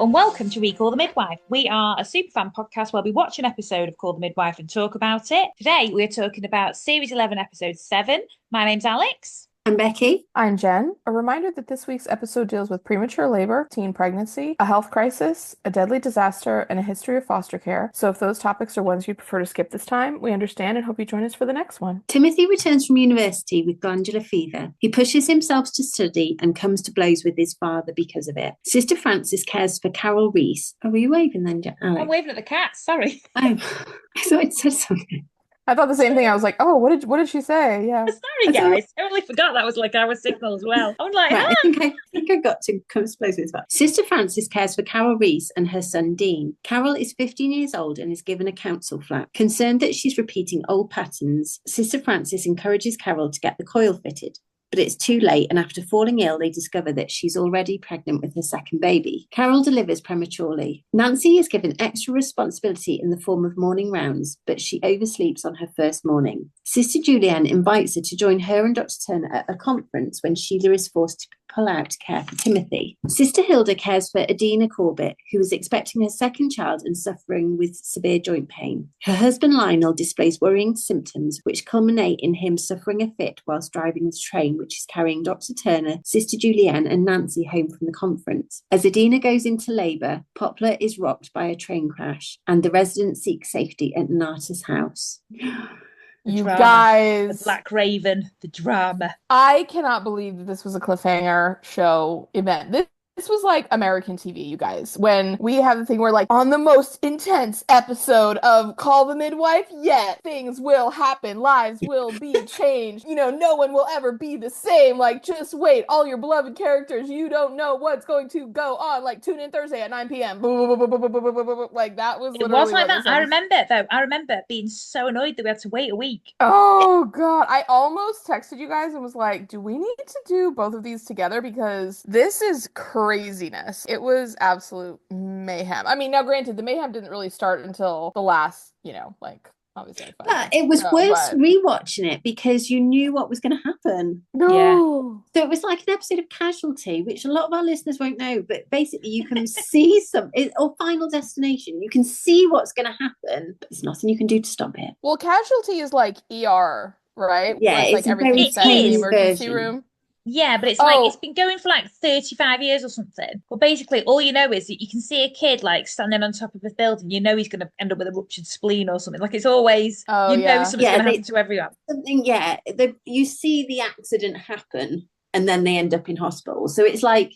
and welcome to ReCall The Midwife. We are a superfan podcast where we watch an episode of Call The Midwife and talk about it. Today, we're talking about Series 11, Episode 7. My name's Alex. I'm Becky. I'm Jen. A reminder that this week's episode deals with premature labor, teen pregnancy, a health crisis, a deadly disaster, and a history of foster care. So if those topics are ones you'd prefer to skip this time, we understand and hope you join us for the next one. Timothy returns from university with glandular fever. He pushes himself to study and comes to blows with his father because of it. Sister Frances cares for Carol Reese. Oh, were you waving then, Alex? I'm waving at the cat, sorry. Oh, I thought it said something. I thought the same thing. I was like, oh, what did she say? Yeah. Sorry, guys. I totally forgot that was like our signal as well. I was like, right, I think I got to come to blows with his father. Sister Frances cares for Carol Reese and her son Dean. Carol is 15 years old and is given a council flat. Concerned that she's repeating old patterns, Sister Frances encourages Carol to get the coil fitted. But it's too late, and after falling ill, they discover that she's already pregnant with her second baby. Carol delivers prematurely. Nancy is given extra responsibility in the form of morning rounds, but she oversleeps on her first morning. Sister Julianne invites her to join her and Dr. Turner at a conference when Sheila is forced to pull out to care for Timothy. Sister Hilda cares for Adina Corbett, who is expecting her second child and suffering with severe joint pain. Her husband Lionel displays worrying symptoms, which culminate in him suffering a fit whilst driving the train, which is carrying Dr. Turner, Sister Julianne, and Nancy home from the conference. As Adina goes into labour, Poplar is rocked by a train crash, and the residents seek safety at Nonnatus House. You drama. guys. The Black Raven, the drama. I cannot believe that this was a cliffhanger show event. This was like American TV, you guys. When we have the thing where like on the most intense episode of Call the Midwife yet, things will happen, lives will be changed. You know, no one will ever be the same. Like, just wait, all your beloved characters, you don't know what's going to go on. Like, tune in Thursday at 9 p.m. Like, that was literally It was like that. I remember it though. I remember being so annoyed that we had to wait a week. Oh God. I almost texted you guys and was like, do we need to do both of these together? Because this is craziness. It was absolute mayhem. I mean, now granted, the mayhem didn't really start until the last, like obviously. But it was worse rewatching it because you knew what was going to happen. No. So it was like an episode of Casualty, which a lot of our listeners won't know, but basically you can see or Final Destination. You can see what's going to happen, but there's nothing you can do to stop it. Well, Casualty is like ER, right? Yeah, it's like everything's set in the emergency room. Yeah, but it's like it's been going for like 35 years or something. Well, basically, all you know is that you can see a kid like standing on top of a building. You know he's going to end up with a ruptured spleen or something. Like it's always, know something's going to happen to everyone. You see the accident happen and then they end up in hospital. So it's like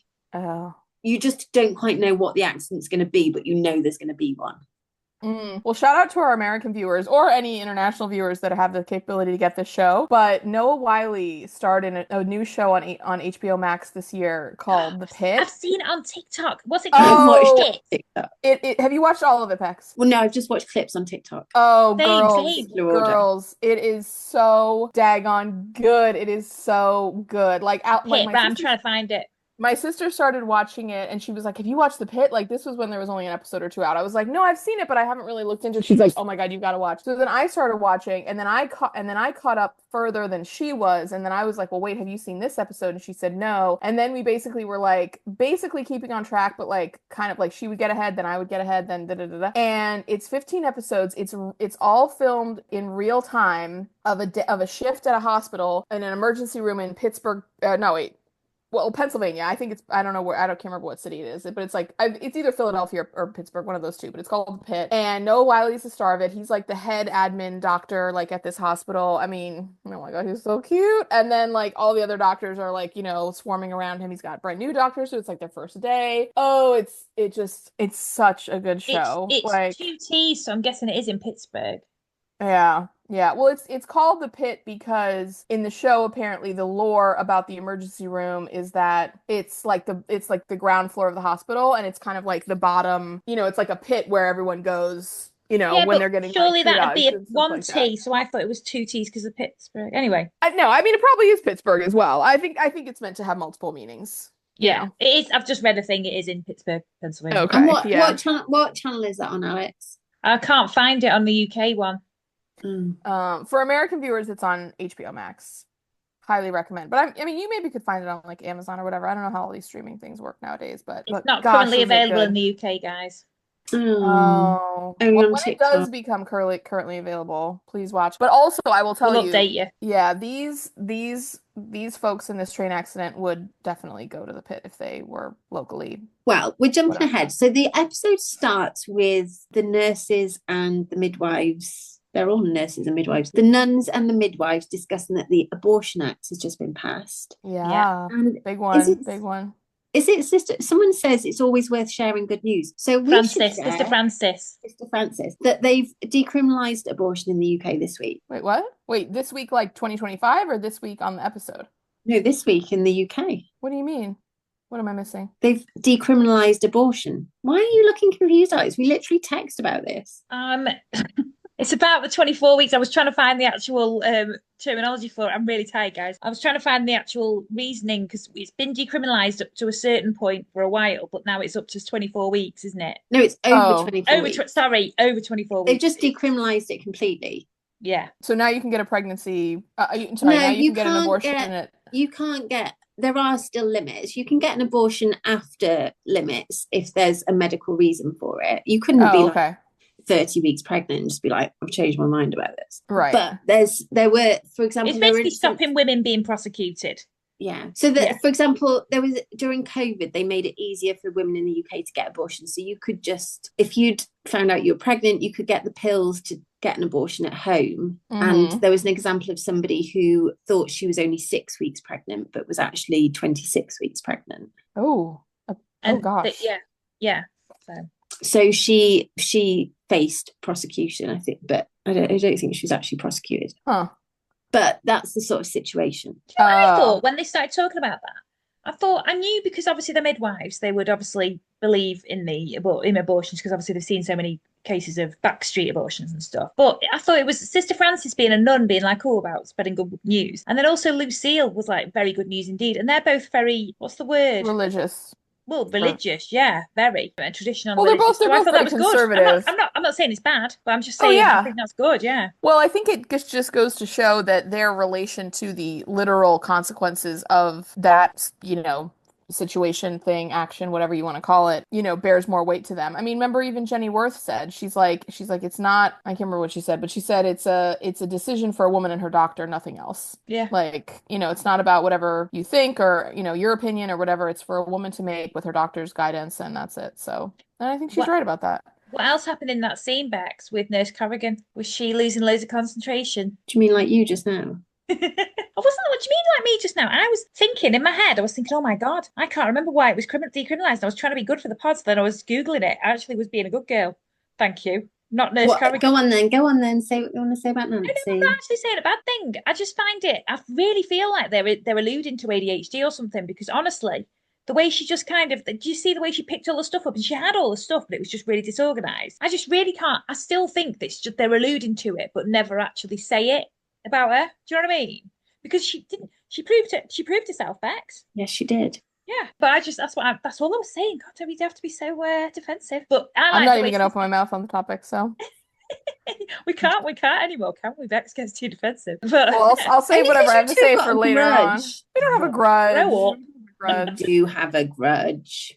you just don't quite know what the accident's going to be, but you know there's going to be one. Well, shout out to our American viewers or any international viewers that have the capability to get this show. But Noah Wyle starred in a new show on HBO Max this year called The Pit. I've seen it on TikTok. What's it called? Have you watched all of it, Pex? Well, no, I've just watched clips on TikTok. Oh, girls, it is so daggone good. It is so good. I'm trying to find it. My sister started watching it and she was like, have you watched The Pit? Like, this was when there was only an episode or two out. I was like, no, I've seen it, but I haven't really looked into it. She's like, oh my God, you've got to watch. So then I started watching and then I caught up further than she was. And then I was like, well, wait, have you seen this episode? And she said, no. And then we basically were like, keeping on track, but like kind of like she would get ahead, then I would get ahead, then da-da-da-da. And it's 15 episodes. It's all filmed in real time of a shift at a hospital in an emergency room in Pittsburgh. Pennsylvania. I think I don't know where, can't remember what city it is, but it's like, it's either Philadelphia or Pittsburgh, one of those two, but it's called The Pit. And Noah Wile's the star of it. He's like the head admin doctor, like at this hospital. I mean, oh my God, he's so cute. And then like all the other doctors are like, swarming around him. He's got brand new doctors, so it's like their first day. Oh, it's such a good show. It's like 2T, so I'm guessing it is in Pittsburgh. Yeah. Yeah, well, it's called The Pit because in the show, apparently, the lore about the emergency room is that it's like the ground floor of the hospital, and it's kind of like the bottom. It's like a pit where everyone goes. When they're getting surely that would be a 1T. So I thought it was 2Ts because of Pittsburgh. Anyway, no, I mean it probably is Pittsburgh as well. I think it's meant to have multiple meanings. Yeah, it is. I've just read a thing. It is in Pittsburgh, Pennsylvania. Okay. And what channel is that on, Alex? I can't find it on the UK one. For American viewers, it's on HBO Max. highly recommend. But I mean, you maybe could find it on like Amazon or whatever. I don't know how all these streaming things work nowadays, but It's not gosh, currently is it available in good. the UK, guys. Oh, only well, on when it does TikTok. become currently available, please watch. But also, I will tell We'll you, update you. yeah, these folks in this train accident would definitely go to the pit if they were locally. Well, we're jumping Whatever. ahead. So the episode starts with the nurses and the midwives. They're all nurses and midwives. The nuns and the midwives discussing that the Abortion Act has just been passed. Yeah, And big one, big one. Is it sister? Someone says it's always worth sharing good news. So we should share, Sister Francis, that they've decriminalised abortion in the UK this week. Wait, what? Wait, this week, like 2025, or this week on the episode? No, this week in the UK. What do you mean? What am I missing? They've decriminalised abortion. Why are you looking confused, Alex? We literally text about this. It's about the 24 weeks. I was trying to find the actual terminology for it. I'm really tired, guys. I was trying to find the actual reasoning because it's been decriminalised up to a certain point for a while, but now it's up to 24 weeks, isn't it? No, it's over 24 weeks. Over 24 weeks. They've just decriminalised it completely. Yeah. So now you can get a pregnancy. Now you can get an abortion. You can't get. There are still limits. You can get an abortion after limits if there's a medical reason for it. You couldn't be like 30 weeks pregnant and just be like, I've changed my mind about this. Right. But there were, for example, it's basically stopping women being prosecuted. Yeah. So for example, there was during COVID, they made it easier for women in the UK to get abortions. So you could just, if you'd found out you were pregnant, you could get the pills to get an abortion at home. Mm-hmm. And there was an example of somebody who thought she was only 6 weeks pregnant, but was actually 26 weeks pregnant. Gosh. Yeah. So she faced prosecution, I think, but I don't think she was actually prosecuted. Huh. But that's the sort of situation. Do you know what I thought when they started talking about that? I knew because obviously the midwives, they would obviously believe in abortions because obviously they've seen so many cases of backstreet abortions and stuff. But I thought it was Sister Francis being a nun being like, about spreading good news. And then also Lucille was like very good news indeed. And they're both very, what's the word? Religious. Well, religious, yeah, very traditional. Well, they're both very conservative. I'm not saying it's bad, but I'm just saying I think that's good, yeah. Well, I think it just goes to show that their relation to the literal consequences of that, situation, thing, action, whatever you want to call it, bears more weight to them. I mean, remember even Jenny Worth said, she's like, it's not, I can't remember what she said, but she said it's a decision for a woman and her doctor, nothing else. Yeah. Like, it's not about whatever you think or, your opinion or whatever. It's for a woman to make with her doctor's guidance, and that's it. So, and I think she's right about that. What else happened in that scene, Bex, with Nurse Corrigan? Was she losing loads of concentration? Do you mean like you just now? What do you mean like me just now? I was thinking in my head, oh my God, I can't remember why it was decriminalised. I was trying to be good for the pods, then I was Googling it. I actually was being a good girl. Thank you. Not Nurse Corrigan. Go on then. Say what you want to say about Nancy. I'm not actually saying a bad thing. I just find I really feel like they're alluding to ADHD or something, because honestly, the way she just do you see the way she picked all the stuff up? And she had all the stuff, but it was just really disorganised. I just really can't. I still think that they're alluding to it, but never actually say it about her. Do you know what I mean? Because she proved herself, Bex. Yes, she did. Yeah, but that's all I was saying. God, don't we have to be so defensive? But I'm not even gonna open my mouth on the topic, so we can't anymore, can we? Bex gets too defensive. But well, I'll say whatever I have to say for later on. We don't have a grudge. I do have a grudge.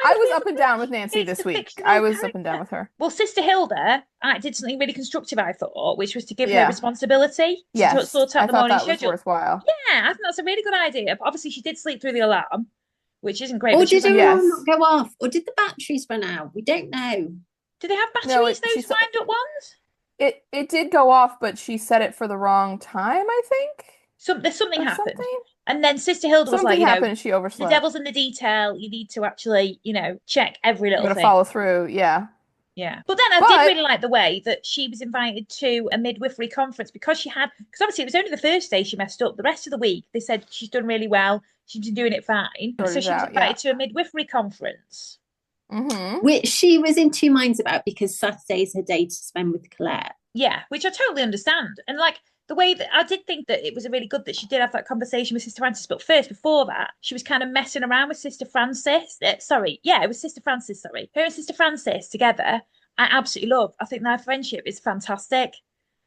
I was up and down with Nancy this week. I was up and down with her. Well, Sister Hilda did something really constructive, I thought, which was to give her responsibility. Yes, sort out the morning schedule. Was worthwhile. Yeah, I think that's a really good idea. But obviously, she did sleep through the alarm, which isn't great. Or did the alarm not go off? Or did the batteries run out? We don't know. Do they have batteries, those wind-up ones? It did go off, but she set it for the wrong time, I think. Something happened. And then Sister Hilda was like, she overslept. The devil's in the detail. You need to actually, check every little thing. Follow through, yeah. Yeah. But then I did really like the way that she was invited to a midwifery conference because obviously it was only the first day she messed up. The rest of the week, they said she's done really well. She's been doing it fine. So she was invited to a midwifery conference. Mm-hmm. Which she was in two minds about because Saturday's her day to spend with Claire. Yeah, which I totally understand. And the way that I did think that it was really good that she did have that conversation with Sister Francis, but before that, she was kind of messing around with Sister Francis. It was Sister Francis, sorry. Her and Sister Francis together, I absolutely love. I think their friendship is fantastic.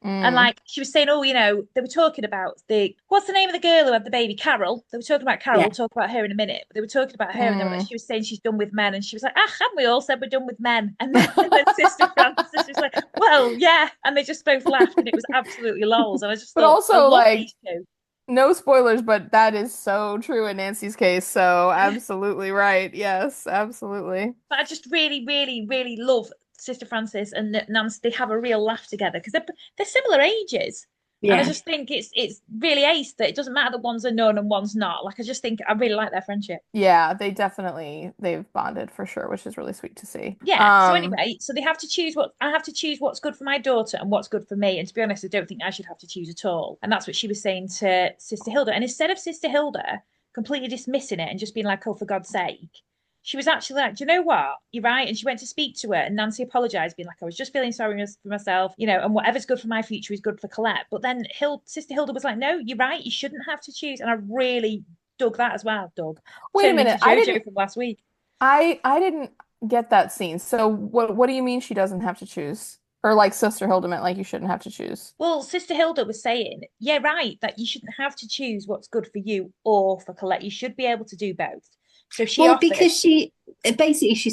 And like she was saying, oh, you know, they were talking about what's the name of the girl who had the baby? Carol. They were talking about Carol. We'll talk about her in a minute. But they were talking about her, and she was saying she's done with men, and she was like, haven't we all said we're done with men? And then Sister Frances was like, well, yeah, and they just both laughed, and it was absolutely lols. And I just but thought, also like. These two. No spoilers, but that is so true in Nancy's case. So absolutely right. Yes, absolutely. But I just really, really, really love Sister Frances and Nancy. They have a real laugh together because they're similar ages. Yeah. And I just think it's really ace that it doesn't matter that one's a nun and one's not. Like I just think I really like their friendship. Yeah, they've bonded for sure, which is really sweet to see. Yeah. So anyway, so they have to choose I have to choose what's good for my daughter and what's good for me. And to be honest, I don't think I should have to choose at all. And that's what she was saying to Sister Hilda. And instead of Sister Hilda completely dismissing it and just being like, oh, for God's sake, she was actually like, do you know what? You're right. And she went to speak to her, and Nancy apologized, being like, I was just feeling sorry for myself, you know, and whatever's good for my future is good for Colette. But then Sister Hilda was like, no, you're right. You shouldn't have to choose. And I really dug that as well, Doug. Wait a minute. I didn't from last week. I didn't get that scene. So what do you mean she doesn't have to choose? Or like Sister Hilda meant like you shouldn't have to choose? Well, Sister Hilda was saying, yeah, right, that you shouldn't have to choose what's good for you or for Colette. You should be able to do both. So because she's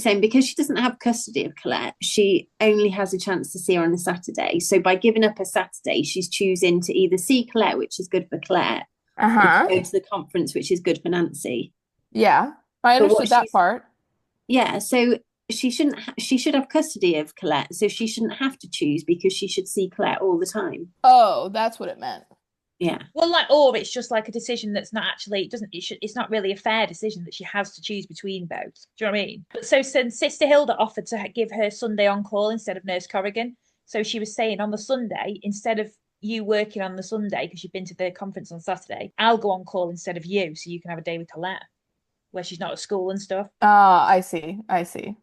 saying because she doesn't have custody of Colette, she only has a chance to see her on a Saturday. So by giving up a Saturday, she's choosing to either see Colette, which is good for Colette, or go to the conference, which is good for Nancy. Yeah, I understood that part. Yeah, so she should have custody of Colette, so she shouldn't have to choose because she should see Colette all the time. Oh, that's what it meant. Yeah. Well, or it's just like a decision that's not actually it's not really a fair decision that she has to choose between both. Do you know what I mean? But so since Sister Hilda offered to give her Sunday on call instead of Nurse Corrigan, so she was saying on the Sunday, instead of you working on the Sunday because you've been to the conference on Saturday, I'll go on call instead of you, so you can have a day with Colette where she's not at school and stuff. I see.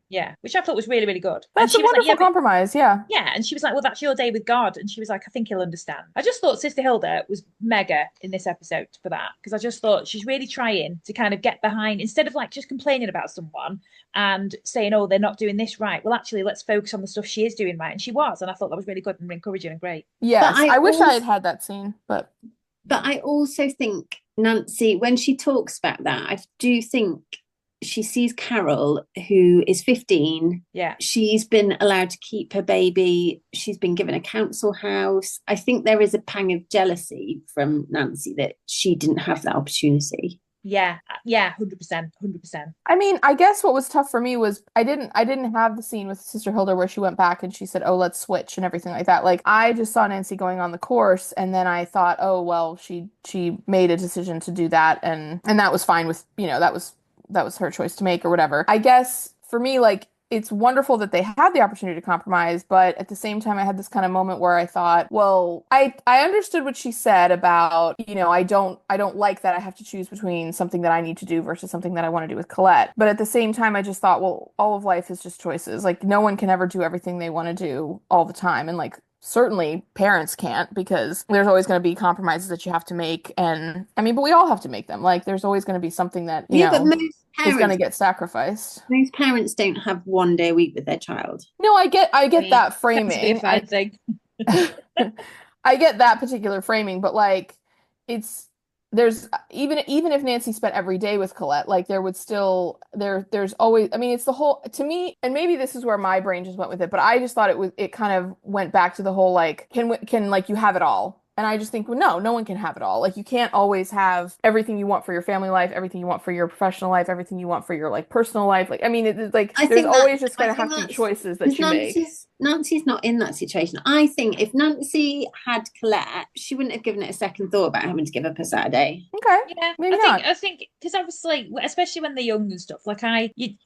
Yeah, which I thought was really, really good. That's a wonderful compromise, yeah. Yeah, and she was like, well, that's your day with God. And she was like, I think he'll understand. I just thought Sister Hilda was mega in this episode for that, because I just thought she's really trying to kind of get behind, instead of like just complaining about someone and saying, oh, they're not doing this right. Well, actually, let's focus on the stuff she is doing right. And she was, and I thought that was really good and encouraging and great. Yes, I wish I had that scene, but I also think Nancy, when she talks about that, I do think she sees Carol, who is 15. Yeah. She's been allowed to keep her baby. She's been given a council house. I think there is a pang of jealousy from Nancy that she didn't have that opportunity. Yeah, 100%. I mean, I guess what was tough for me was I didn't have the scene with Sister Hilda where she went back and she said, oh, let's switch and everything like that. Like, I just saw Nancy going on the course, and then I thought, oh, well, she made a decision to do that, and that was fine with, you know, that was her choice to make or whatever. I guess for me, like, it's wonderful that they had the opportunity to compromise, but at the same time, I had this kind of moment where I thought, well, I understood what she said about, you know, I don't like that I have to choose between something that I need to do versus something that I want to do with Colette. But at the same time, I just thought, well, all of life is just choices. Like, no one can ever do everything they want to do all the time. And like, certainly parents can't, because there's always going to be compromises that you have to make. And I mean, but we all have to make them. Like, there's always going to be something that, you know, is going to get sacrificed. Most parents don't have one day a week with their child. No, I get that framing. I think. I get that particular framing, but like, there's even if Nancy spent every day with Colette, like there would still there's always, I mean, it's the whole, to me, and maybe this is where my brain just went with it, but I just thought it kind of went back to the whole like, can like you have it all? And I just think, well, no one can have it all. Like, you can't always have everything you want for your family life, everything you want for your professional life, everything you want for your like personal life. Like, I mean, it's like there's always just going to have to be choices that you make. Nancy's not in that situation. I think if Nancy had Colette, she wouldn't have given it a second thought about having to give up a Saturday. Okay. Yeah, maybe not. I think because obviously, especially when they're young and stuff, like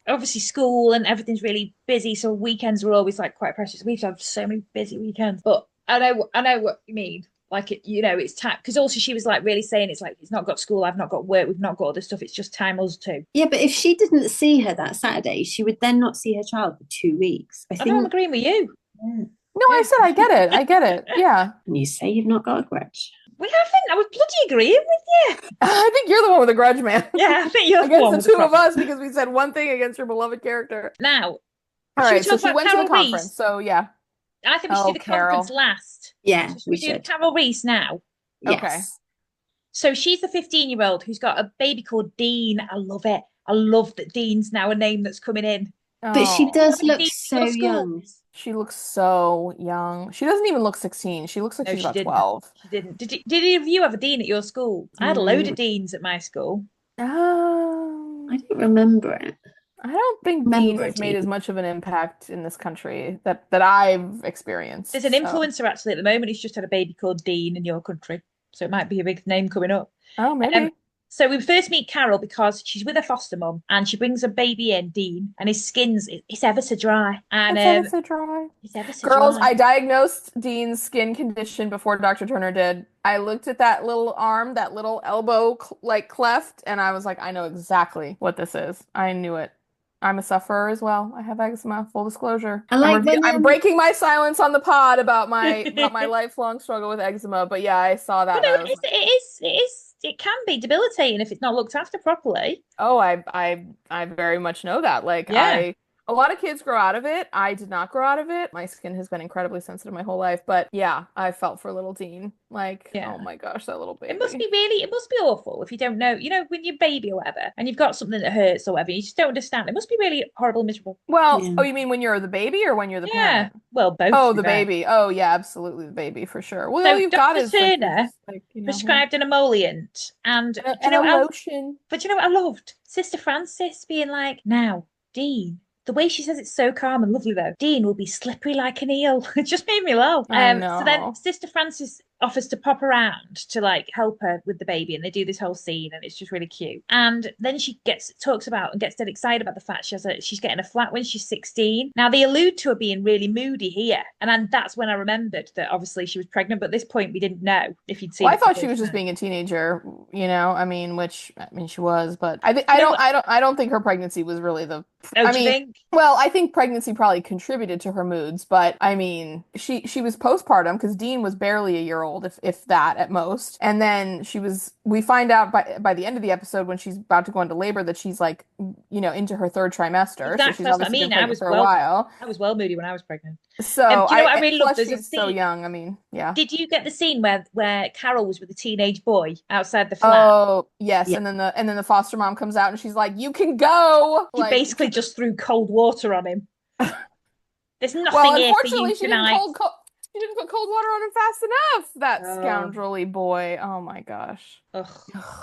obviously school and everything's really busy, so weekends are always like quite precious. We've had so many busy weekends, but I know what you mean. Like, you know, it's time, because also she was like really saying it's like, it's not got school, I've not got work, we've not got all this stuff, it's just time us two. Yeah, but if she didn't see her that Saturday, she would then not see her child for 2 weeks. I know, I'm agreeing with you. Yeah. No, I said I get it. Yeah. And you say you've not got a grudge. We haven't. I was bloody agreeing with you. I think you're the one with a grudge, man. Yeah, I think you're the one with the two of us, because we said one thing against your beloved character. Now, all right, so she went to the conference, so yeah. I think we should do the conference last. Yeah, so we should do Carol Reese now. Yes. Okay. So she's the 15-year-old who's got a baby called Dean. I love it. I love that Dean's now a name that's coming in. But she does look so young. She looks so young. She doesn't even look 16. She looks like she's about 12. She didn't. Did any of you have a Dean at your school? I had a load of Deans at my school. I don't remember it. I don't think Dean has made as much of an impact in this country that I've experienced. There's an influencer actually at the moment who's just had a baby called Dean in your country. So it might be a big name coming up. Oh, maybe. So we first meet Carol because she's with her foster mum and she brings a baby in, Dean, and his skin's it's ever so dry. And it's ever so dry. It's ever so Girls, dry. I diagnosed Dean's skin condition before Dr. Turner did. I looked at that little arm, that little elbow cleft, and I was like, I know exactly what this is. I knew it. I'm a sufferer as well. I have eczema, full disclosure. I'm breaking my silence on the pod about my lifelong struggle with eczema, but yeah, I saw that. No, it can be debilitating if it's not looked after properly. Oh, I very much know that. Like, yeah. A lot of kids grow out of it. I did not grow out of it. My skin has been incredibly sensitive my whole life. But yeah, I felt for little Dean. Like, oh my gosh, that little baby. It must be awful if you don't know, when you're a baby or whatever, and you've got something that hurts or whatever, you just don't understand. It must be really horrible, miserable. Well, oh, you mean when you're the baby or when you're the parent? Well, both. Oh, the baby. Oh, yeah, absolutely the baby for sure. Well, you've got Dr. Turner prescribed an emollient and a lotion. But you know what I loved? Sister Francis being like, now, Dean. The way she says it's so calm and lovely, though. Dean will be slippery like an eel. It just made me laugh. So then Sister Francis offers to pop around to help her with the baby, and they do this whole scene, and it's just really cute. And then she talks about and gets dead excited about the fact she's getting a flat when she's 16. Now they allude to her being really moody here, and that's when I remembered that obviously she was pregnant. But at this point, we didn't know if you'd seen. Well, I thought she was just being a teenager, which she was, but I don't think her pregnancy was really the. Do you think? Well, I think pregnancy probably contributed to her moods, but I mean, she was postpartum because Dean was barely a year old, if that at most. And then we find out by the end of the episode when she's about to go into labor that she's into her third trimester. Exactly. So she's obviously been pregnant for a while. I was well moody when I was pregnant. So do you know what I really loved? She's so young. I mean, yeah. Did you get the scene where Carol was with a teenage boy outside the flat? Oh, yes. Yeah. And then the foster mom comes out and she's like, "You can go." She basically just threw cold water on him. There's nothing here for you tonight. She didn't put cold water on him fast enough. That scoundrelly boy. Oh my gosh. Ugh.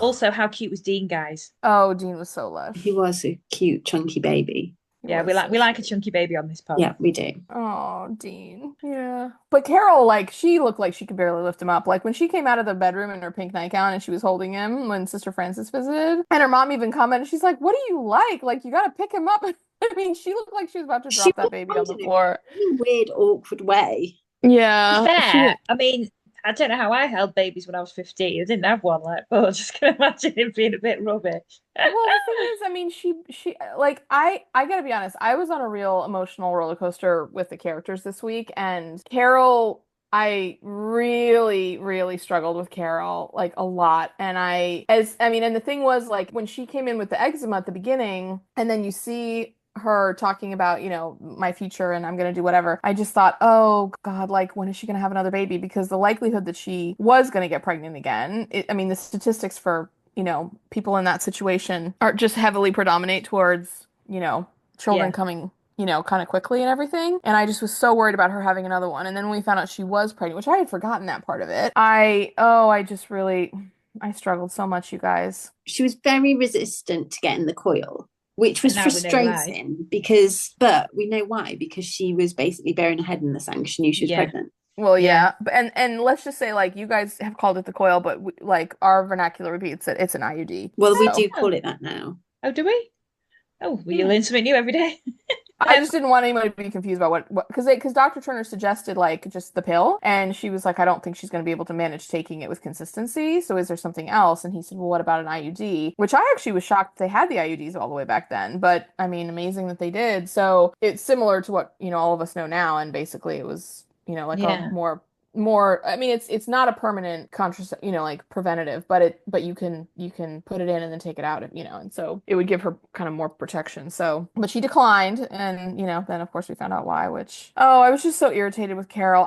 Also, how cute was Dean, guys? Oh, Dean was so lush. He was a cute, chunky baby. Yeah, we like a chunky baby on this pod. Yeah, we do. Oh, Dean. Yeah. But Carol, she looked like she could barely lift him up. Like when she came out of the bedroom in her pink nightgown and she was holding him when Sister Francis visited. And her mom even commented, she's like, "What do you like? Like, you gotta pick him up." I mean, she looked like she was about to drop that baby on the floor. In a weird, awkward way. Yeah. Fair. I mean, I don't know how I held babies when I was 15. I didn't have one, but I just can imagine it being a bit rubbish. Well, the thing is, I mean, she I gotta be honest, I was on a real emotional roller coaster with the characters this week, and Carol, I really, really struggled with Carol, a lot. And and the thing was, when she came in with the eczema at the beginning, and then you see her talking about, my future and I'm going to do whatever. I just thought, oh God, when is she going to have another baby? Because the likelihood that she was going to get pregnant again, the statistics for, people in that situation are just heavily predominate towards, children coming, kind of quickly and everything. And I just was so worried about her having another one. And then when we found out she was pregnant, which I had forgotten that part of it, I struggled so much, you guys. She was very resistant to getting the coil, which was frustrating but we know why, because she was basically burying her head in the sand. She knew she was pregnant. Well, yeah. And let's just say, you guys have called it the coil, but our vernacular repeats it. It's an IUD. Well, we do call it that now. Oh, do we? Oh, well, you learn something new every day. I just didn't want anybody to be confused about what because Dr. Turner suggested just the pill, and she was like, I don't think she's going to be able to manage taking it with consistency. So is there something else? And he said, well, what about an IUD? Which I actually was shocked they had the IUDs all the way back then, but I mean, amazing that they did. So it's similar to what all of us know now, and basically it was a more more, I mean, it's not a permanent contraceptive, like preventative, but you can put it in and then take it out, and so it would give her kind of more protection. So, but she declined, and then of course we found out why, which, I was just so irritated with Carol.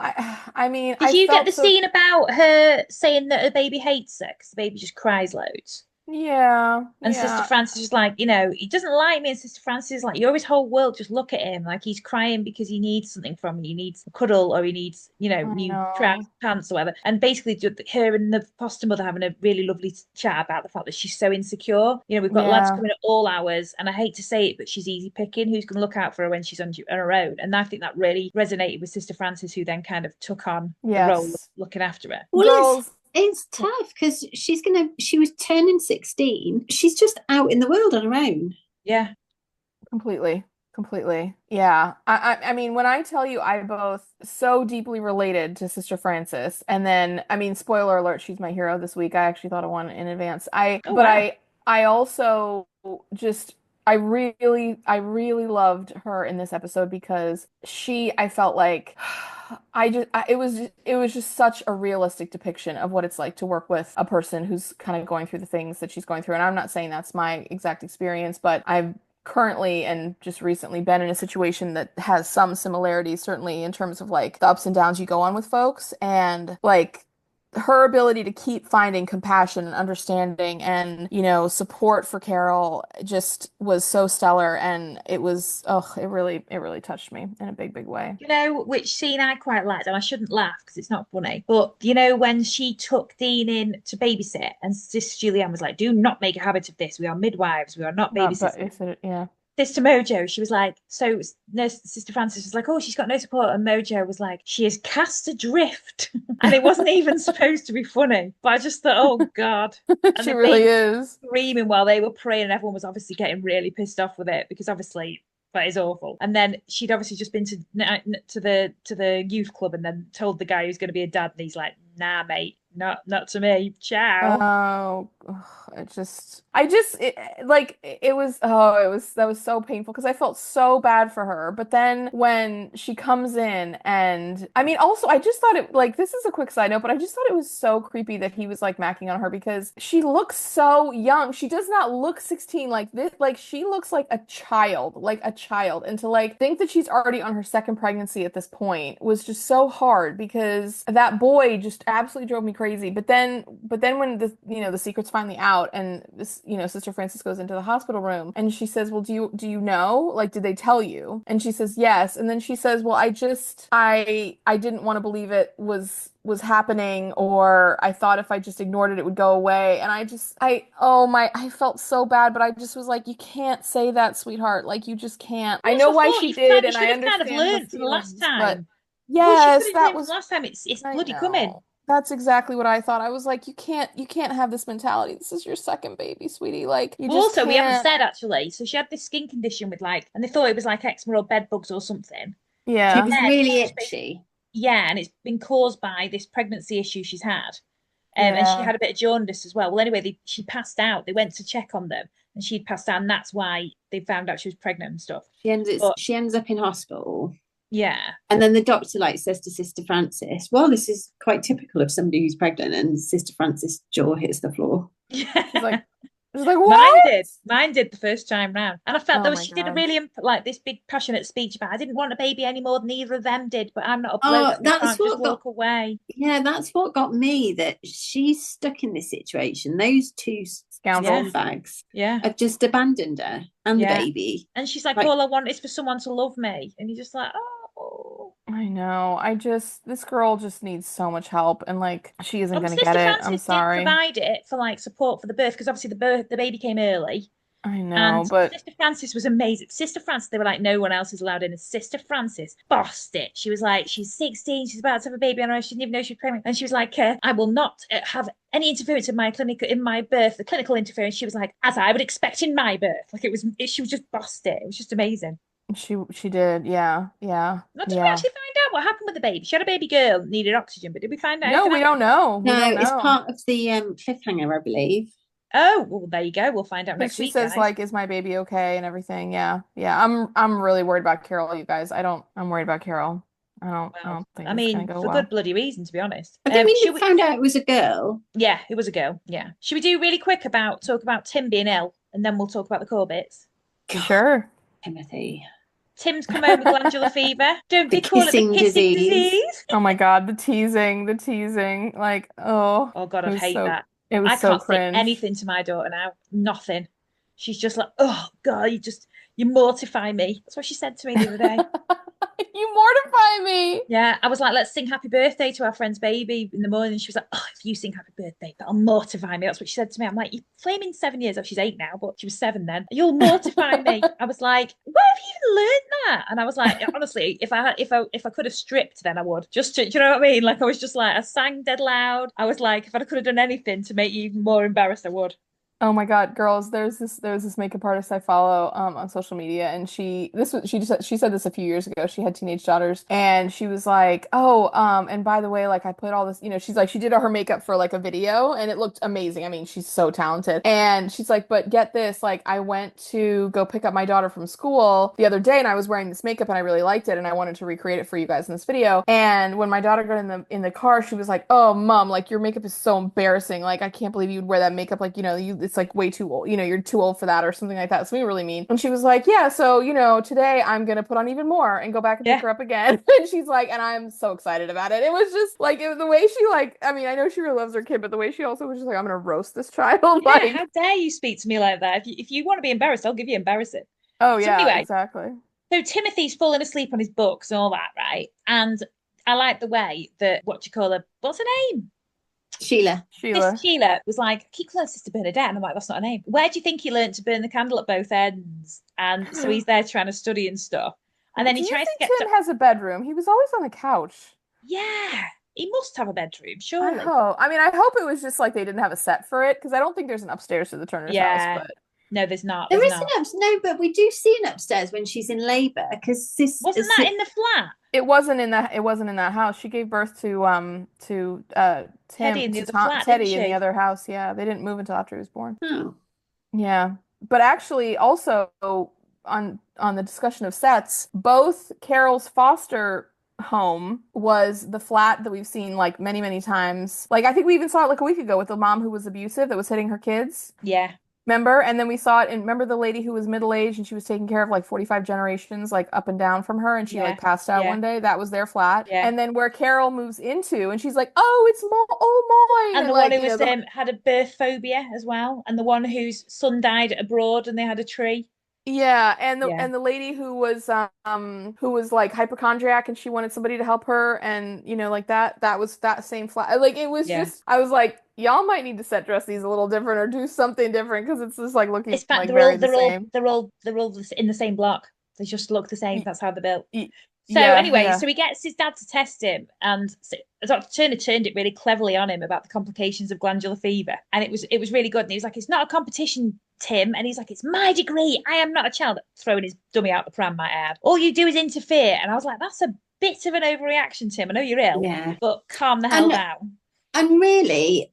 I mean, Did I you get felt the so. scene about her saying that her baby hates her because the baby just cries loads? Yeah, And Sister yeah. Francis is like, he doesn't like me. And Sister Francis is like, you're his whole world. Just look at him. Like he's crying because he needs something from you. He needs a cuddle or he needs, I new trousers, know. pants or whatever. And basically, her and the foster mother having a really lovely chat about the fact that she's so insecure. We've got lads Yeah. coming at all hours. And I hate to say it, but she's easy picking. Who's going to look out for her when she's on her own? And I think that really resonated with Sister Francis, who then kind of took on the role of Yes. looking after her. Well, Girls. it's tough because she was turning 16. She's just out in the world on her own. Yeah. Completely. Completely. Yeah. I mean, when I tell you I both so deeply related to Sister Francis, and then, I mean, spoiler alert, she's my hero this week. I actually thought of one in advance. Oh, wow. I also just I really loved her in this episode because I felt like it was just such a realistic depiction of what it's like to work with a person who's kind of going through the things that she's going through. And I'm not saying that's my exact experience, but I've currently and just recently been in a situation that has some similarities, certainly in terms of like the ups and downs you go on with folks, and like her ability to keep finding compassion and understanding and support for Carol just was so stellar, and it really touched me in a big way. Which scene I quite liked, and I shouldn't laugh because it's not funny, but when she took Dean in to babysit, and Sis Julianne was like, "Do not make a habit of this. We are midwives. We are not babysitters." Yeah. Sister Mojo, she was like, so Sister Francis was like, "Oh, she's got no support," and Mojo was like, "She is cast adrift," and it wasn't even supposed to be funny, but I just thought, oh God. And She the really baby is. screaming while they were praying, and everyone was obviously getting really pissed off with it because obviously that is awful. And then she'd obviously just been to the youth club and then told the guy who's going to be a dad, and he's like, "Nah, mate, not to me. Ciao." Oh, that was so painful because I felt so bad for her. But then when she comes in, and I mean, also, I just thought it, like, this is a quick side note, but I just thought it was so creepy that he was like macking on her because she looks so young. She does not look 16 like this. Like, she looks like a child, And to like think that she's already on her second pregnancy at this point was just so hard because that boy just absolutely drove me crazy. But then when the secret's finally out, and this, Sister Francis goes into the hospital room, and she says, "Well, do you know? Like, did they tell you?" And she says, "Yes." And then she says, "Well, I didn't want to believe it was happening, or I thought if I just ignored it would go away." And I felt so bad, but I just was like, "You can't say that, sweetheart. Like, you just can't." I know why she did, and I should have kind of understand her learned from the last feelings, but time. Well, she could yes, have that learned from was. the last time. It's I bloody coming. know. That's exactly what I thought. I was like, you can't have this mentality. This is your second baby, sweetie. Like, you Well, just also, we haven't can't. said actually. So she had this skin condition with like, and they thought it was like eczema or bed bugs or something. She Yeah. was Then really she's itchy. yeah, and it's been caused by this pregnancy issue she's had. And she Yeah. had a bit of jaundice as well. Well, anyway, she passed out. They went to check on them, and she'd passed out, and that's why they found out she was pregnant and stuff. But She ends up in hospital. yeah, And then the doctor like says to Sister Francis, "Well, this is quite typical of somebody who's pregnant." And Sister Francis' jaw hits the floor. yeah. She's like, Mine what? did. Mine did the first time round. And I felt Oh there was my she did a God. really like this big passionate speech about I didn't want a baby any more than either of them did, but I'm not a bloke, Oh, so I that's can't just what got walk away. that's what got me, that she's stuck in this situation. Those two Scoundrels. scumbags Yeah. have just abandoned her and the Yeah. baby. And she's like, Like, all I want is for someone to love me. And you're just like, oh. I know. This girl just needs so much help, and like, she isn't gonna get Sister it. I'm Francis did sorry. provide it for like support for the birth because obviously the baby came early. I know, And but Sister Francis was amazing. Sister Francis, they were like, no one else is allowed in. And Sister Francis bossed it. She was like, she's 16, she's about to have a baby on her. She didn't even know she was pregnant. And she was like, I will not have any interference in my birth, the clinical interference. She was like, as I would expect in my birth. Like she was just bossed it. It was just amazing. she did. Yeah. Yeah. Now, did we Yeah. actually find out what happened with the baby? She had a baby girl, needed oxygen, but did we find out No, anything we else? don't know. We no, don't it's know. part of the cliffhanger, I believe. Oh, well, there you go. We'll find out Because next she week, says guys. like, "Is my baby okay?" and everything. Yeah, yeah. I'm really worried about Carol, you guys. I'm worried about Carol. I don't think I it's gonna mean, go for well. good bloody reason, to be honest. I mean, you found out it was a girl. Yeah, it was a girl. Yeah. Should we do really quick talk about Tim being ill, and then we'll talk about the core bits? God, Sure. Timothy. Tim's come home with glandular fever. Don't they call it the kissing kissing disease. disease? Oh my God, the teasing. Like, oh, Oh God, it I'd was hate that. it was I so can't say cringe. anything to my daughter now. Nothing. She's just like, oh God, you mortify me. That's what she said to me the other day. You mortify me. Yeah, I was like, let's sing happy birthday to our friend's baby in the morning. She was like, oh, if you sing happy birthday, that'll mortify me. That's what she said to me. I'm like, you're flaming 7 years. Oh, she's 8 now, but she was 7 then. You'll mortify me. I was like, where have you even learned that? And I was like, honestly, if I could have stripped, then I would. Just to, do you know what I mean? Like I was just like, I sang dead loud. I was like, if I could have done anything to make you even more embarrassed, I would. Oh my God, girls, there's this makeup artist I follow on social media, and she said this a few years ago. She had teenage daughters, and she was like, "Oh, and by the way, like I put all this, she's like she did all her makeup for like a video and it looked amazing. I mean, she's so talented." And she's like, "But get this, like I went to go pick up my daughter from school the other day and I was wearing this makeup and I really liked it and I wanted to recreate it for you guys in this video. And when my daughter got in the car, she was like, "Oh, mom, like your makeup is so embarrassing. Like I can't believe you would wear that makeup. Like, it's like way too old, you're too old for that," or something like that. Something really mean. And she was like, "Yeah, so, today I'm gonna put on even more and go back and pick her up again." And she's like, and I'm so excited about it. It was just like the way she like, I mean, I know she really loves her kid, but the way she also was just like, I'm gonna roast this child. Yeah, Like, how dare you speak to me like that? If you want to be embarrassed, I'll give you embarrassing. oh So yeah, anyway, exactly. so Timothy's falling asleep on his books and all that, right? And I like the way that what you call her, what's her name? Sheila. Sister Sheila was like, I keep calling Sister Bernadette. And I'm like, that's not a name. Where do you think he learned to burn the candle at both ends? And so he's there trying to study and stuff. And then Do he you tries to think get Tim has a bedroom? He was always on the couch. Yeah, he must have a bedroom, I surely. hope. I mean, I hope it was just like they didn't have a set for it because I don't think there's an upstairs to the Turner's house. Yeah. But No, there's not. There There's isn't not. no, but we do see an upstairs when she's in labour because Wasn't that in the flat? it wasn't in that house. She gave birth to Teddy in the other flat, didn't Teddy in the she? other house. Yeah, they didn't move until after he was born. Oh. Yeah. But actually also on the discussion of sets, both Carol's foster home was the flat that we've seen like many, many times. Like I think we even saw it like a week ago with the mom who was abusive that was hitting her kids. Yeah. Remember? And then we saw it and remember the lady who was middle-aged and she was taking care of like 45 generations like up and down from her and she like passed out one day. That was their flat. Yeah. And then where Carol moves into and she's like, "Oh, it's mine." And the like, one who was had a birth phobia as well, and the one whose son died abroad and they had a tree. Yeah, and the lady who was like hypochondriac and she wanted somebody to help her and like that was that same flat. Like it was just I was like, y'all might need to set dress these a little different or do something different because it's just like looking like very the same. They're all in the same block. They just look the same. That's how they're built. So Yeah, anyway, yeah. so he gets his dad to test him, and so Dr. Turner turned it really cleverly on him about the complications of glandular fever, and it was really good. And he was like, "It's not a competition, Tim," and he's like, "It's my degree. I am not a child." Throwing his dummy out the pram, might add. All you do is interfere, and I was like, "That's a bit of an overreaction, Tim. I know you're ill, but calm the hell down." And really,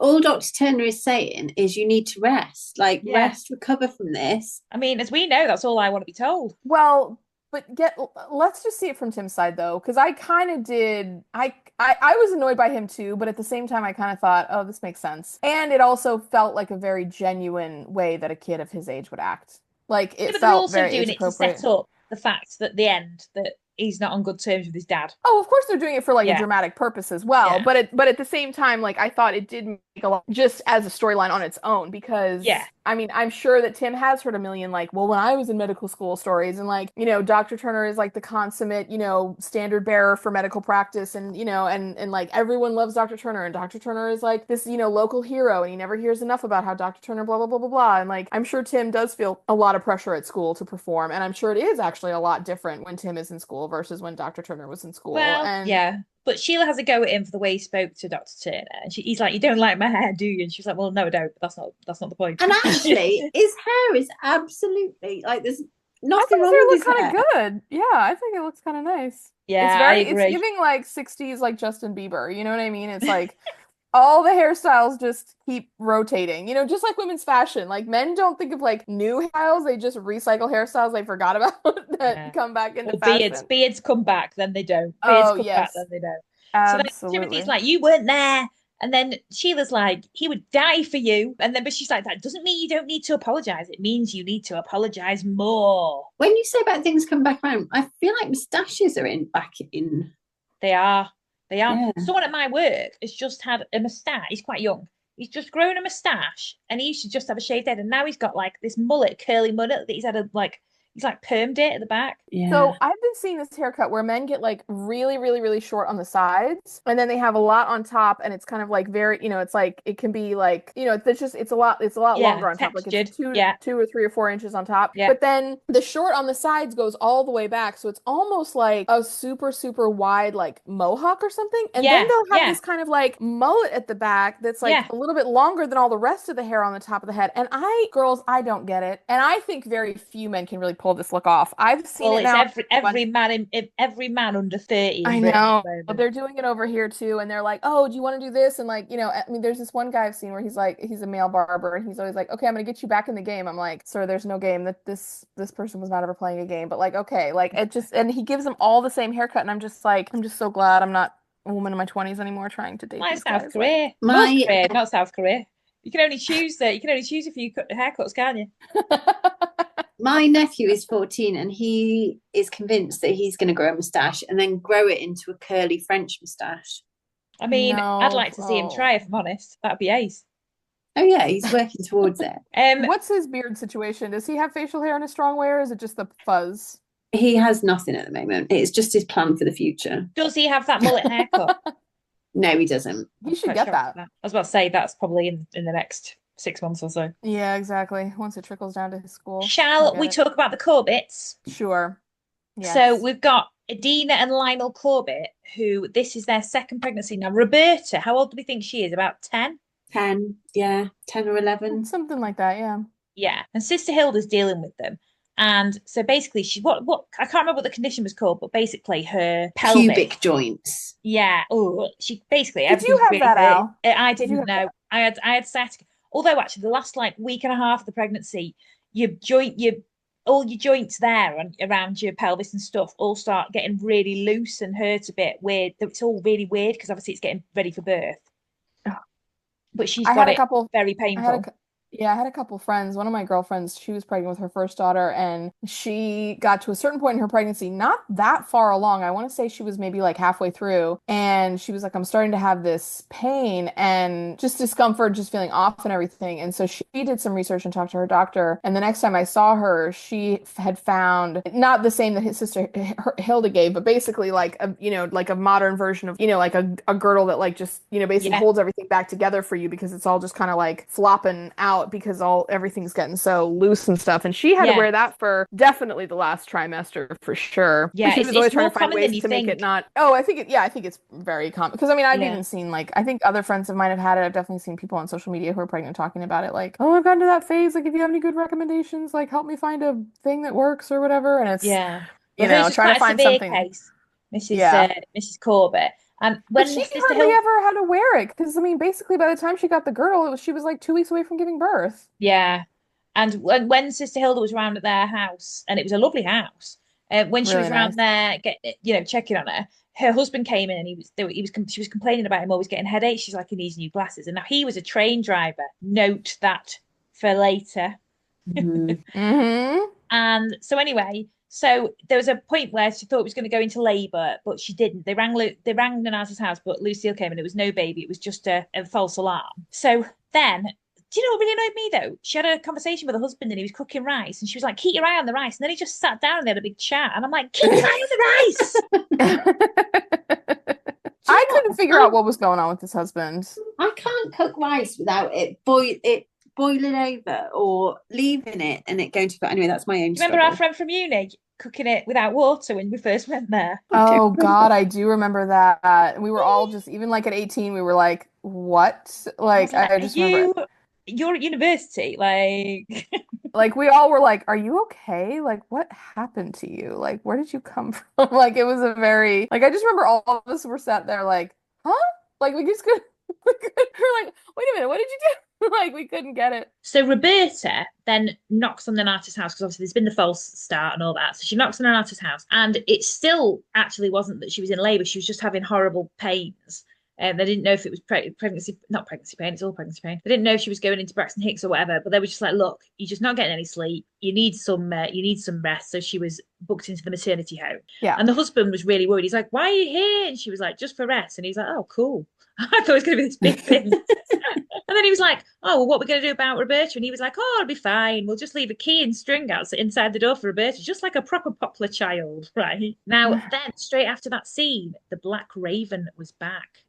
all Dr. Turner is saying is you need to rest, rest, recover from this. I mean, as we know, that's all I want to be told. Well, but let's just see it from Tim's side though, because I kind of did. I was annoyed by him too, but at the same time, I kind of thought, oh, this makes sense, and it also felt like a very genuine way that a kid of his age would act. Like it but felt they're also very doing it to set up the fact that the end that he's not on good terms with his dad. Oh, of course they're doing it for like a dramatic purpose as well. Yeah. But at the same time, like I thought it did make a lot just as a storyline on its own because I mean, I'm sure that Tim has heard a million like, well, when I was in medical school stories and like, Dr. Turner is like the consummate, standard bearer for medical practice and, and like everyone loves Dr. Turner and Dr. Turner is like this, local hero and he never hears enough about how Dr. Turner blah, blah, blah, blah, blah. And like, I'm sure Tim does feel a lot of pressure at school to perform. And I'm sure it is actually a lot different when Tim is in school versus when Dr. Turner was in school. Well, but Sheila has a go at him for the way he spoke to Dr. Turner. And he's like, "You don't like my hair, do you?" And she's like, "Well, no, I don't, but that's not the point." And actually, his hair is absolutely like there's nothing wrong with his hair. It looks kind of good. Yeah, I think it looks kind of nice. Yeah, I agree. It's giving like 60s like Justin Bieber. You know what I mean? It's like all the hairstyles just keep rotating, just like women's fashion. Like men don't think of like new hairstyles, they just recycle hairstyles they forgot about that come back into fashion. Beards come back, then they don't. Beards Oh, come back, yes. then they don't. Absolutely. So then Timothy's like, you weren't there. And then Sheila's like, he would die for you. And then, but she's like, that doesn't mean you don't need to apologize. It means you need to apologize more. When you say about things come back around, I feel like moustaches are back in. They are. Yeah. Someone at my work has just had a moustache. He's quite young. He's just grown a moustache, and he used to just have a shaved head, and now he's got like this curly mullet that he's permed it at the back. Yeah. So I've been seeing this haircut where men get like really, really, really short on the sides, and then they have a lot on top, and it's kind of like very, it's like it can be like, it's a lot longer on top, like it's 2 or 3 or 4 inches on top. Yeah. But then the short on the sides goes all the way back, so it's almost like a super, super wide like mohawk or something. And then they'll have this kind of like mullet at the back that's like a little bit longer than all the rest of the hair on the top of the head. And I don't get it, and I think very few men can really pull this look off. I've seen it now. Every man under 30. I know. But they're doing it over here too, and they're like, "Oh, do you want to do this?" And like, I mean, there's this one guy I've seen where he's a male barber, and he's always like, "Okay, I'm gonna get you back in the game." I'm like, "Sir, there's no game. That this person was not ever playing a game." But like, okay, like it just, and he gives them all the same haircut, and I'm just so glad I'm not a woman in my 20s anymore trying to date these guys. South Korea. North Korea, not South Korea. You can only choose a few haircuts, can't you? My nephew is 14 and he is convinced that he's going to grow a moustache and then grow it into a curly French moustache. I mean, I'd like to see him try, if I'm honest. That'd be ace. Oh yeah, he's working towards it. What's his beard situation? Does he have facial hair in a strong way, or is it just the fuzz? He has nothing at the moment. It's just his plan for the future. Does he have that mullet haircut? No, he doesn't. He should get that. I was about to say that's probably in the next 6 months or so. Yeah, exactly. Once it trickles down to his school. Shall we talk about the Corbetts? Sure. Yes. So we've got Adina and Lionel Corbett, who this is their second pregnancy. Now, Roberta, how old do we think she is? About 10? 10, yeah. 10 or 11. Something like that, yeah. Yeah. And Sister Hilda's dealing with them. And so basically she what I can't remember what the condition was called, but basically her pelvic pubic joints. Yeah. Oh, she basically Did you have really that, Al? I didn't know. I had sciatica. Although actually the last like week and a half of the pregnancy, all your joints there and around your pelvis and stuff all start getting really loose and hurt a bit weird. It's all really weird because obviously it's getting ready for birth. But she's got it very painful. I had a couple friends. One of my girlfriends, she was pregnant with her first daughter, and she got to a certain point in her pregnancy, not that far along. I want to say she was maybe like halfway through, and she was like, I'm starting to have this pain and just discomfort, just feeling off and everything. And so she did some research and talked to her doctor. And the next time I saw her, she had found not the same that his sister Hilda gave, but basically like a modern version of, like a girdle that like just, basically holds everything back together for you because it's all just kind of like flopping out because everything's getting so loose and stuff. And she had to wear that for definitely the last trimester for sure. Yeah, she was always trying to find ways to make it not. Oh, I think it's very common because I mean I've even seen I think other friends of mine have had it. I've definitely seen people on social media who are pregnant talking about it, like, oh, I've gotten to that phase. Like, if you have any good recommendations, like help me find a thing that works or whatever. And it's trying to find something. Case, Mrs. Corbett. And when she hardly ever had to wear it because I mean, basically, by the time she got the girdle, she was like 2 weeks away from giving birth. Yeah, and when Sister Hilda was around at their house, and it was a lovely house, when she was around there, checking on her, her husband came in and she was complaining about him always getting headaches. She's like, he needs new glasses, and now he was a train driver. Note that for later. Mm-hmm. And so anyway. So there was a point where she thought it was going to go into labour, but she didn't. They rang Nonnatus House, but Lucille came and it was no baby. It was just a false alarm. So then, do you know what really annoyed me though? She had a conversation with her husband and he was cooking rice, and she was like, "Keep your eye on the rice." And then he just sat down and they had a big chat, and I'm like, "Keep your eye on the rice." I couldn't figure out what was going on with this husband. I can't cook rice without boiling over or leaving it and it going to. Anyway, that's my own. Remember our friend from uni cooking it without water when we first went there? Oh God, I do remember that. We were all just, even like at 18, we were like, what? Like, I just remember. You're at university, like. Like, we all were like, are you okay? Like, what happened to you? Like, where did you come from? Like, it was a very, like, I just remember all of us were sat there like, huh? Like, we just couldn't We're like, wait a minute, what did you do? Like, we couldn't get it. So Roberta then knocks on the Nonnatus house because obviously there's been the false start and all that. So she knocks on the Nonnatus house, and it still actually wasn't that she was in labour. She was just having horrible pains. They didn't know if it was pregnancy, not pregnancy pain. It's all pregnancy pain. They didn't know if she was going into Braxton Hicks or whatever. But they were just like, "Look, you're just not getting any sleep. You need some rest." So she was booked into the maternity home. Yeah. And the husband was really worried. He's like, "Why are you here?" And she was like, "Just for rest." And he's like, "Oh, cool." I thought it was going to be this big thing. And then he was like, "Oh, well, what are we going to do about Roberta?" And he was like, "Oh, it'll be fine. We'll just leave a key and string inside the door for Roberta, just like a proper Poplar child." Right. Now, then, straight after that scene, the Black Raven was back.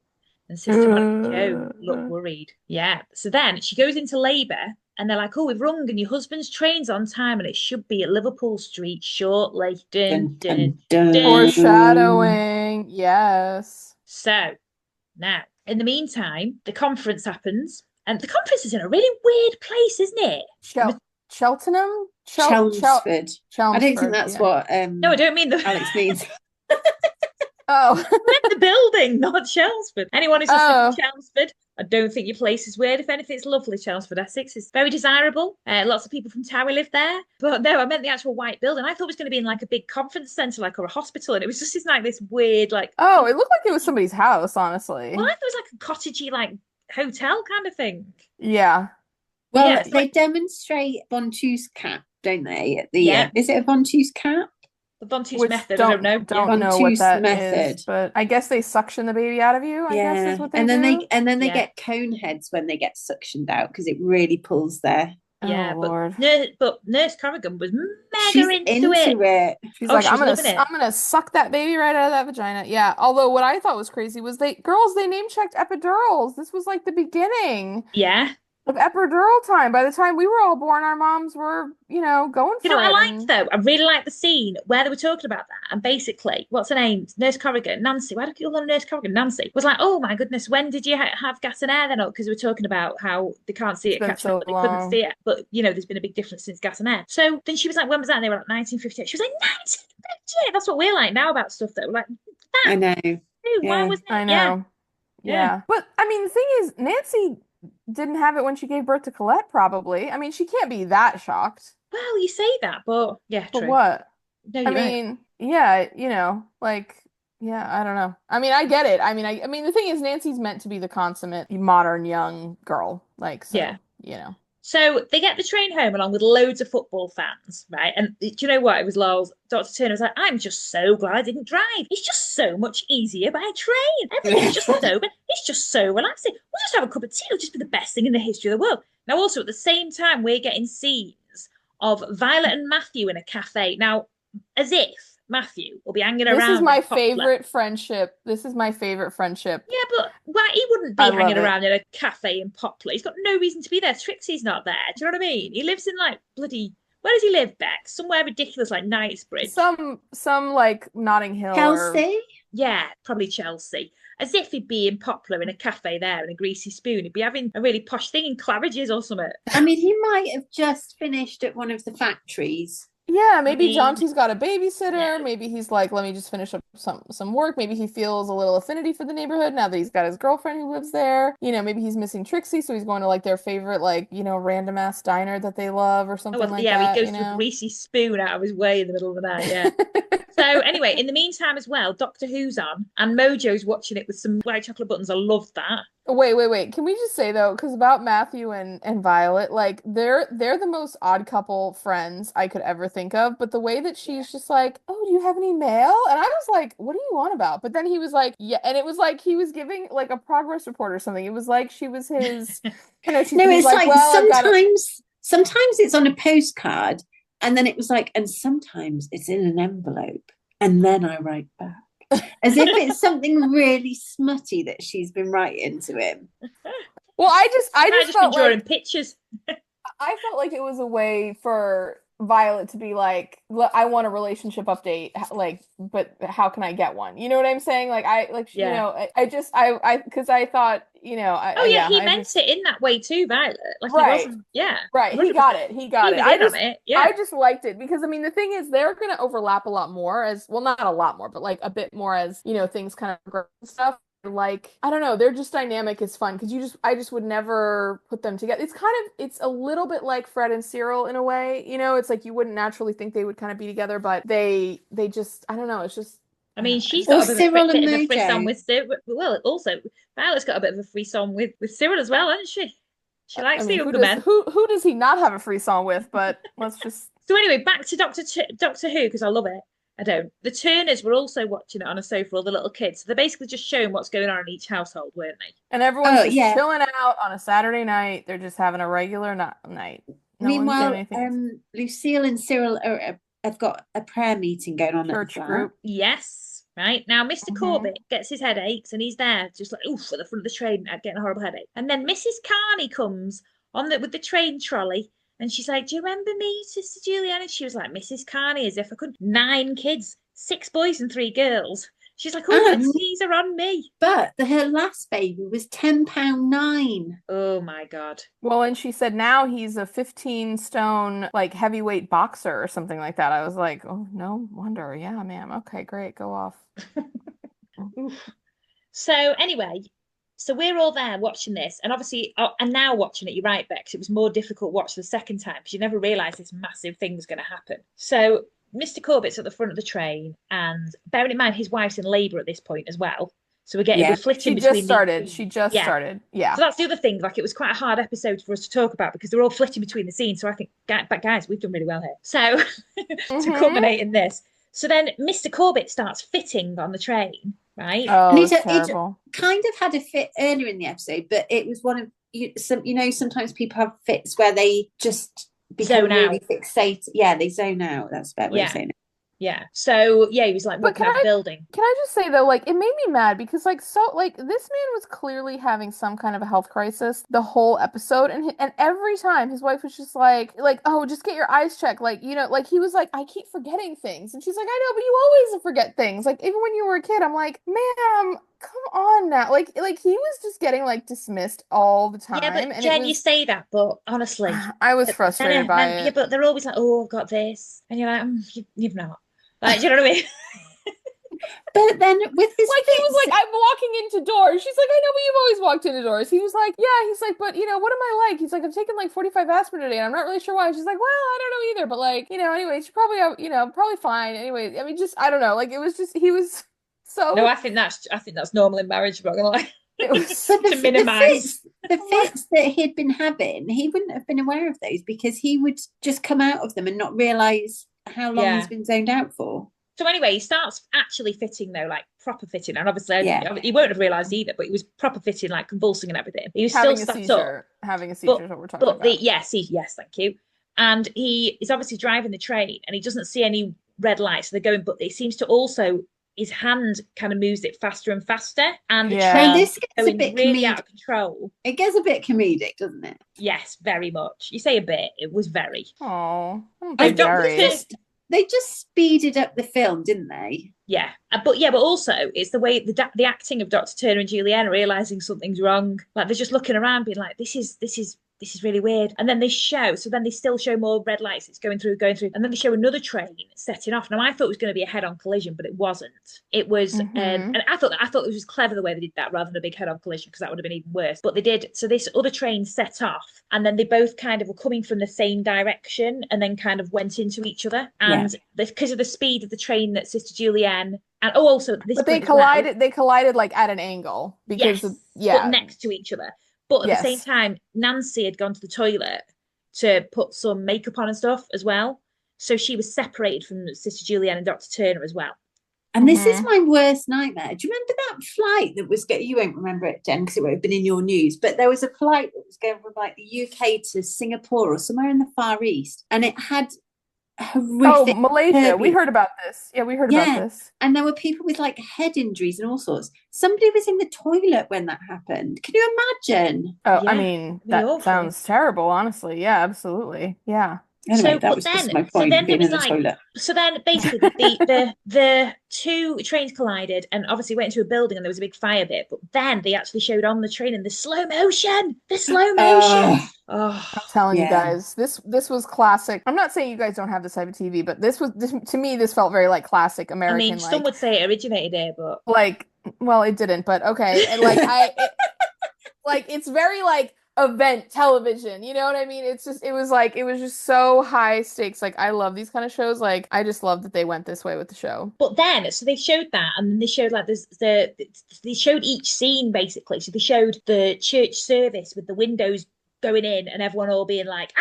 And Sister Monica Joe looked worried. Yeah. So then she goes into labour and they're like, "Oh, we've rung and your husband's train's on time and it should be at Liverpool Street shortly." Dun, dun, dun, dun. Foreshadowing. Yes. So now, in the meantime, the conference happens. And the conference is in a really weird place, isn't it? Cheltenham? Chelmsford. I don't think that's what no, I don't mean the Alex means. Oh. I meant the building, not Chelmsford. Anyone who's listening to Chelmsford, I don't think your place is weird. If anything, it's lovely. Chelmsford, Essex is very desirable. Lots of people from Tower live there. But no, I meant the actual white building. I thought it was going to be in like a big conference centre, like, or a hospital. And it was just like this weird, like... Oh, it looked like it was somebody's house, honestly. Well, I thought it was like a cottagey, like, hotel kind of thing. Yeah. Well, yeah, they demonstrate Ventouse cap, don't they? At the is it a Ventouse cap? The Ventouse method, I don't know. Don't know what that is, but I guess they suction the baby out of you. I guess is what they do. And then they get cone heads when they get suctioned out because it really pulls their. Yeah, oh, Lord. but Nurse Corrigan was mega into it. She's like, I'm gonna suck that baby right out of that vagina. Yeah. Although what I thought was crazy was they name checked epidurals. This was like the beginning. Yeah. Of epidural time. By the time we were all born, our moms were, going for it. You know what I liked though? I really liked the scene where they were talking about that. And basically, what's her name? Nurse Corrigan, Nancy. Why do you call her Nurse Corrigan? Nancy was like, "Oh my goodness, when did you have gas and air then?" Because we were talking about how they can't see it, catch so they couldn't see it. But there's been a big difference since gas and air. So then she was like, "When was that?" And they were like 1958. She was like, 1958. That's what we're like now about stuff that we're like, that. I know. Dude, why was that? I know. Yeah. But I mean, the thing is, Nancy didn't have it when she gave birth to Colette, probably. I mean, she can't be that shocked. Well, you say that, but yeah, but true. What? No, I mean, right. Yeah, I don't know. I mean, I get it. I mean, the thing is, Nancy's meant to be the consummate modern young girl. So they get the train home along with loads of football fans, right? And do you know what? It was Lowell's. Dr. Turner was like, "I'm just so glad I didn't drive. It's just so much easier by train. Everything's it's just so relaxing. We'll just have a cup of tea. It'll just be the best thing in the history of the world." Now, also, at the same time, we're getting scenes of Violet and Matthew in a cafe. Now, as if Matthew will be hanging around. This is my favorite friendship. Yeah, but why he wouldn't be hanging around in a cafe in Poplar? He's got no reason to be there. Trixie's not there. Do you know what I mean? He lives in like bloody. Where does he live, Beck? Somewhere ridiculous like Knightsbridge. Some like Notting Hill. Chelsea? Yeah, probably Chelsea. As if he'd be in Poplar in a cafe there in a greasy spoon. He'd be having a really posh thing in Claridge's or something. I mean, he might have just finished at one of the factories. Yeah, maybe Jaunty's got a babysitter. Yeah. Maybe he's like, let me just finish up some work. Maybe he feels a little affinity for the neighborhood now that he's got his girlfriend who lives there. Maybe he's missing Trixie, so he's going to like their favorite, random ass diner that they love or something like that. Yeah, he goes to a greasy spoon out of his way in the middle of the night. Yeah. So anyway, in the meantime as well, Doctor Who's on and Mojo's watching it with some white chocolate buttons. I love that. Wait. Can we just say though, because about Matthew and Violet, like they're the most odd couple friends I could ever think of. But the way that she's just like, "Oh, do you have any mail?" And I was like, "What are you on about?" But then he was like, "Yeah," and it was like he was giving like a progress report or something. It was like she was his. It's like well, sometimes it's on a postcard, and then it was like, and sometimes it's in an envelope, and then I write back. As if it's something really smutty that she's been writing to him. Well, I just been drawing pictures. I felt like it was a way for Violet to be like, I want a relationship update, like, but how can I get one? You know what I'm saying? Like, because I thought, he meant it in that way too, Violet. Like, right. He wasn't, yeah. Right. He got it. I just liked it because, I mean, the thing is, they're going to overlap a lot more not a lot more, but like a bit more as, things kind of grow and stuff. like, I don't know, their just dynamic is fun because I just would never put them together. It's a little bit like Fred and Cyril in a way, it's like you wouldn't naturally think they would kind of be together, but they just, I don't know, it's just. I mean, she's Or got a Cyril and bit of a frisson Mojo. with Cyril. Well, also Violet's got a bit of a frisson with Cyril as well, hasn't she? She likes the younger men. Who does he not have a frisson with? But let's just. So anyway, back to Doctor Who because I love it. I don't. The Turners were also watching it on a sofa, all the little kids. So they're basically just showing what's going on in each household, weren't they? And everyone's just chilling out on a Saturday night. They're just having a regular night. Meanwhile, Lucille and Cyril have got a prayer meeting going on church at the group. Yes, right. Now, Mr. Corbett gets his headaches and he's there just like, oof, at the front of the train, getting a horrible headache. And then Mrs. Carney comes with the train trolley. And she's like, do you remember me, Sister Juliana? And she was like, Mrs. Carney, as if I could. 9 kids, 6 boys and 3 girls. She's like, oh, the teaser on me. But her last baby was £10.9. Oh, my God. Well, and she said now he's a 15-stone, like, heavyweight boxer or something like that. I was like, oh, no wonder. Yeah, ma'am. Okay, great. Go off. So, anyway... So we're all there watching this, and obviously, and now watching it, you're right, Bex, it was more difficult watch the second time because you never realised this massive thing was going to happen. So Mr. Corbett's at the front of the train, and bearing in mind his wife's in labour at this point as well. So we're flitting between. She just started. Yeah. So that's the other thing. Like, it was quite a hard episode for us to talk about because they're all flitting between the scenes. So I think, but guys, we've done really well here. So to culminate in this, so then Mr. Corbett starts fitting on the train. Right. Oh, and it's terrible. It kind of had a fit earlier in the episode, but it was one of sometimes people have fits where they just become really fixated. Yeah, they zone out. That's a better way of saying it. Yeah. So he was like walking out the building. Can I just say though, like, it made me mad because this man was clearly having some kind of a health crisis the whole episode, and every time his wife was just like, oh, just get your eyes checked, like, like he was like, I keep forgetting things, and she's like, I know, but you always forget things, like even when you were a kid. I'm like, ma'am, come on now, like he was just getting like dismissed all the time. Yeah, but Jen, you say that, but honestly, I was frustrated by it. Yeah, but they're always like, oh, I've got this, and you're like, you've not. Like, do you know what I mean? But then with his he was like, I'm walking into doors. She's like, I know, but you've always walked into doors. He was like, yeah. He's like, but what am I like? He's like, I've taken like 45 aspirin today, and I'm not really sure why. She's like, well, I don't know either, but like, anyway, she's probably probably fine. Anyway, I mean, just I don't know. Like, it was just he was so. No, I think that's normal in marriage. I'm not gonna lie. It was to minimize the fits that he'd been having. He wouldn't have been aware of those because he would just come out of them and not realize how long he's been zoned out for. So anyway, he starts actually fitting though, like proper fitting, and obviously he won't have realised either, but he was proper fitting, like convulsing and everything. He was having still a seizure. Having a seizure is what we're talking about. Yes, thank you. And he is obviously driving the train, and he doesn't see any red lights. So they're going, but it seems to also his hand kind of moves it faster and faster, and the train this gets a bit really out of control. It gets a bit comedic, doesn't it? Yes, very much. You say a bit. It was very. Oh, they just speeded up the film, didn't they? Yeah, but also it's the way the acting of Dr. Turner and Juliana realizing something's wrong. Like, they're just looking around, being like, "This is really weird." And then they still show more red lights. It's going through, and then they show another train setting off. Now I thought it was going to be a head-on collision, but it wasn't. It was, and I thought it was clever the way they did that, rather than a big head-on collision, because that would have been even worse. But they did. So this other train set off, and then they both kind of were coming from the same direction, and then kind of went into each other. And because of the speed of the train that Sister Julianne, and also this, but they collided. They collided like at an angle because but next to each other. But at the same time, Nancy had gone to the toilet to put some makeup on and stuff as well. So she was separated from Sister Julianne and Dr. Turner as well. And this is my worst nightmare. Do you remember that flight that was going? You won't remember it, Jen, because it won't have been in your news. But there was a flight that was going from like the UK to Singapore or somewhere in the Far East. And it had horrific Malaysia. We heard about this. Yeah, we heard about this. And there were people with like head injuries and all sorts. Somebody was in the toilet when that happened. Can you imagine? Oh, I mean, that sounds terrible, honestly. Yeah, absolutely. Yeah. Anyway, that was just my point, being in the toilet. So then basically the two trains collided and obviously went into a building, and there was a big fire bit, but then they actually showed on the train in the slow motion. I'm telling you guys, this was classic. I'm not saying you guys don't have this type of TV, but this to me, this felt very like classic American. I mean, some would say it originated here, but like Well, it didn't, but okay. And it's very like event television, you know what I mean? It was just so high stakes. Like I love these kind of shows. Like I just love that they went this way with the show. But then, so they showed that, and then they showed like they showed each scene basically. So they showed the church service with the windows going in and everyone all being like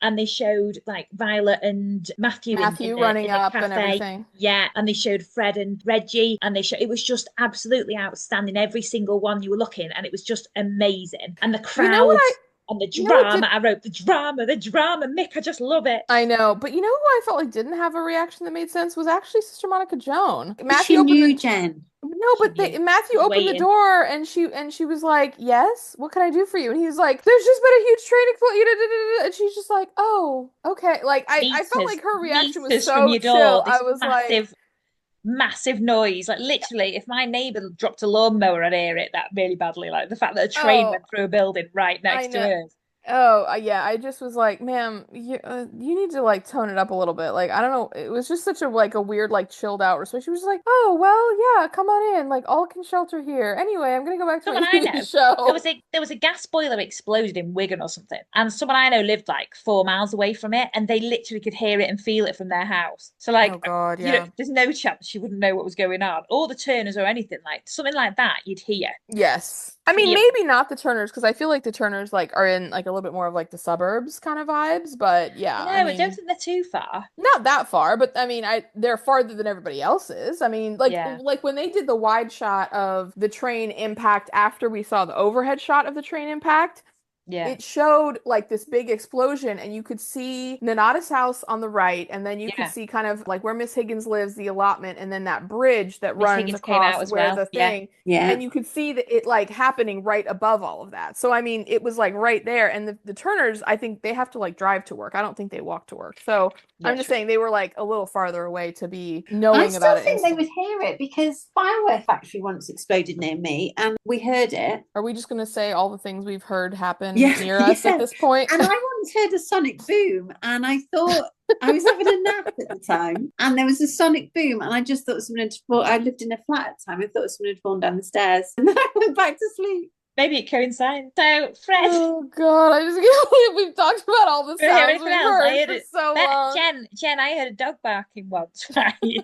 and they showed like Violet and Matthew running in the up cafe. and everything. Yeah, and they showed Fred and Reggie, and it was just absolutely outstanding, every single one you were looking, and it was just amazing. And the crowds and the drama. I wrote the drama. Mick, I just love it. I know, but you know who I felt like didn't have a reaction that made sense was actually Sister Monica Joan. Matthew knew Jenn. No, but Matthew opened the door and she was like, "Yes, what can I do for you?" And he was like, "There's just been a huge train explosion," and she's just like, "Oh, okay." Like I felt like her reaction was so chill. I was massive noise, like literally if my neighbor dropped a lawnmower, I'd hear it that really badly, like the fact that a train went through a building right next to hers. Oh, yeah, I just was like, ma'am, you need to like tone it up a little bit. Like, I don't know, it was just such a like a weird like chilled out response. She was just like, "Oh, well, yeah, come on in. Like, all can shelter here. Anyway, I'm gonna go back to my TV show." There was a gas boiler exploded in Wigan or something, and someone I know lived like 4 miles away from it, and they literally could hear it and feel it from their house. So like, oh God, yeah. You know, there's no chance she wouldn't know what was going on, or the Turners or anything, like something like that you'd hear. Yes. I mean, maybe not the Turners, because I feel like the Turners like are in like a little bit more of like the suburbs kind of vibes, but yeah. No, I don't think they're too far. Not that far, but I mean, they're farther than everybody else is. I mean, like when they did the wide shot of the train impact after we saw the overhead shot of the train impact. Yeah. It showed like this big explosion, and you could see Nonnatus House on the right, and then you could see kind of like where Miss Higgins lives, the allotment, and then that bridge that runs across where the thing. Yeah. And you could see that it like happening right above all of that. So I mean, it was like right there. And the Turners, I think they have to like drive to work. I don't think they walk to work. So I'm just saying they were like a little farther away to be knowing about it. I still think they would hear it because firework factory once exploded near me, and we heard it. Are we just going to say all the things we've heard happen near us at this point? And I once heard a sonic boom, and I thought I was having a nap at the time, and there was a sonic boom, and I just thought someone had fallen. I lived in a flat at the time. I thought someone had fallen down the stairs, and then I went back to sleep. Maybe it coincides. So, Fred. Oh God, I just can't believe we've talked about all the sounds we've heard for so long. Jen, I heard a dog barking once, right? Yeah,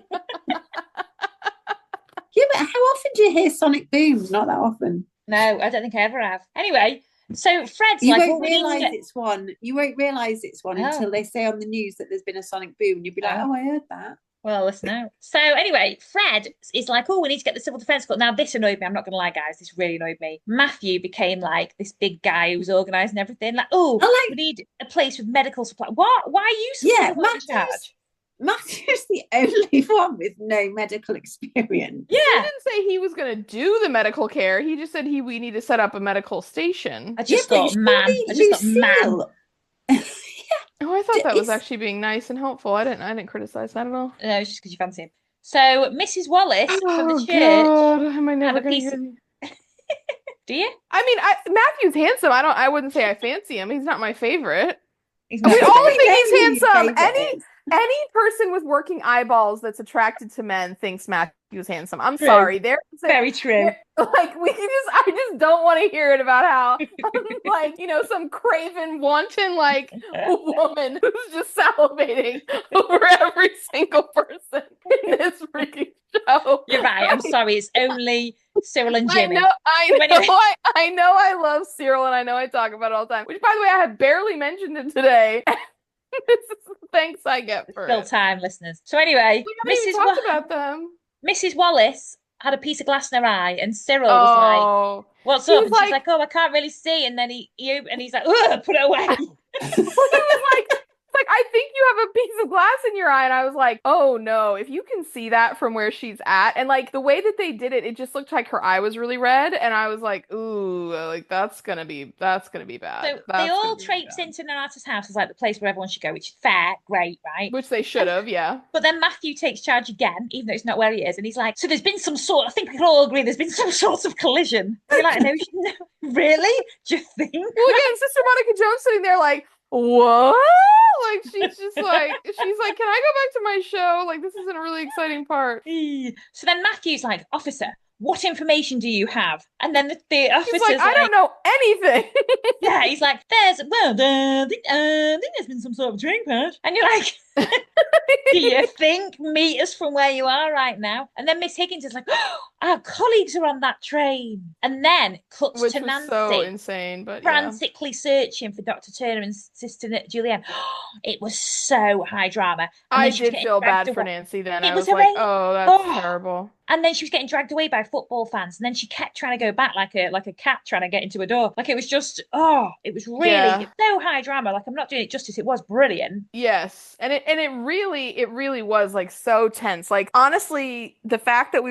but how often do you hear sonic booms? Not that often. No, I don't think I ever have. Anyway, so Fred's you won't realise it's one. You won't realise it's one until they say on the news that there's been a sonic boom, and you'll be like, "Oh, I heard that." Well, listen out. So anyway, Fred is like, "Oh, we need to get the civil defence court." Now, this annoyed me. I'm not going to lie, guys. This really annoyed me. Matthew became like this big guy who was organising everything. Like, we need a place with medical supply. What? Why are you in charge? Matthew's the only one with no medical experience. Yeah. He didn't say he was going to do the medical care. He just said we need to set up a medical station. I just thought, man. Oh, I thought that was actually being nice and helpful. I didn't criticize that at all. No, it's just because you fancy him. So Mrs. Wallace from the church. God, am I never going to hear? Do you? I mean, Matthew's handsome. I wouldn't say I fancy him. He's not my favorite. We all think he's handsome. Any person with working eyeballs that's attracted to men thinks Matthew's handsome. I'm sorry. Very true. Like I just don't want to hear it about how like, some craven wanton like woman who's just salivating over every single person in this freaking show. You're right. I'm sorry. It's only Cyril and Jimmy. I know I love Cyril, and I know I talk about it all the time, which by the way, I had barely mentioned it today. This is the thanks I get for still time, listeners. So anyway, Mrs. Wallace had a piece of glass in her eye, and Cyril was like, "What's up?" And she's like, "Oh, I can't really see." And then he's like, "Ugh, put it away." He was like, "I think you have a piece of glass in your eye," and I was like, "Oh no!" If you can see that from where she's at, and like the way that they did it, it just looked like her eye was really red, and I was like, "Ooh, like that's gonna be bad." So they all traipse into Nonnatus House as like the place where everyone should go, which is fair, great, right? Which they should have, yeah. But then Matthew takes charge again, even though it's not where he is, and he's like, "So there's been some sort. I think we can all agree there's been some sort of collision." And you're like, "No, really? Do you think?" Well, again, Sister Monica Jones sitting there like, "What?" Like she's like, "Can I go back to my show? Like this isn't a really exciting part." So then Matthew's like, "Officer, what information do you have? And then the officer's like, I don't know anything. Yeah, he's like, I think there's been some sort of train crash. And you're like, do you think meters from where you are right now? And then Miss Higgins is like, oh, our colleagues are on that train. And then cuts Which to was Nancy, so insane, but frantically searching for Dr. Turner and Sister Julianne. It was so high drama. And I did feel bad for Nancy then. I was like, oh, that's terrible. And then she was getting dragged away by football fans, and then she kept trying to go back like a cat trying to get into a door. Like it was just, it was really so high drama. Like I'm not doing it justice. It was brilliant. Yes, and it really was like so tense. Like honestly, the fact that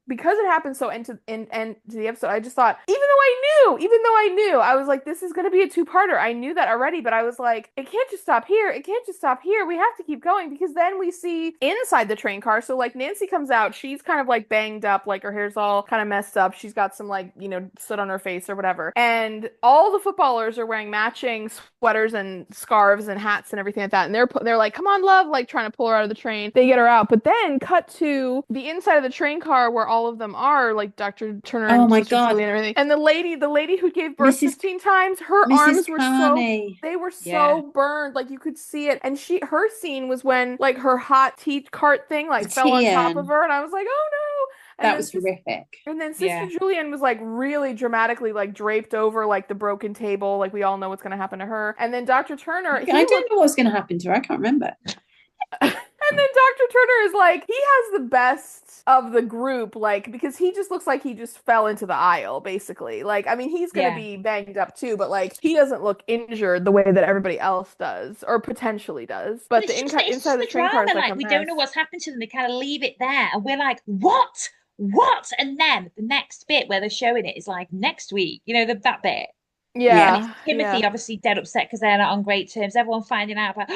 because it happened so into the episode, I just thought, even though I knew, I was like, this is gonna be a two-parter. I knew that already, but I was like, it can't just stop here. It can't just stop here. We have to keep going because then we see inside the train car. So like Nancy comes out. She's kind of like banged up, like her hair's all kind of messed up. She's got some like, soot on her face or whatever. And all the footballers are wearing matching sweaters and scarves and hats and everything like that. And they're like, come on, love, like trying to pull her out of the train. They get her out. But then cut to the inside of the train car where all of them are, like Dr. Turner and Sister Julie and everything. And the lady who gave birth 15 times, her arms were so burned. Like you could see it. And her scene was when like her hot tea cart thing like fell on top of her. And I was like, oh no. That was horrific. And then Sister Julianne was like really dramatically like draped over like the broken table. Like we all know what's going to happen to her. And then Dr. Turner. I don't know what's going to happen to her. I can't remember. And then Dr. Turner is like, he has the best of the group, like, because he just looks like he just fell into the aisle, basically. Like, I mean, he's going to be banged up too, but like, he doesn't look injured the way that everybody else does, or potentially does. But the inside of the train car is like we don't know what's happened to them. They kind of leave it there, and we're like, what? And then the next bit where they're showing it is like next week, that bit. Yeah. And Timothy obviously dead upset because they're not on great terms. Everyone finding out about,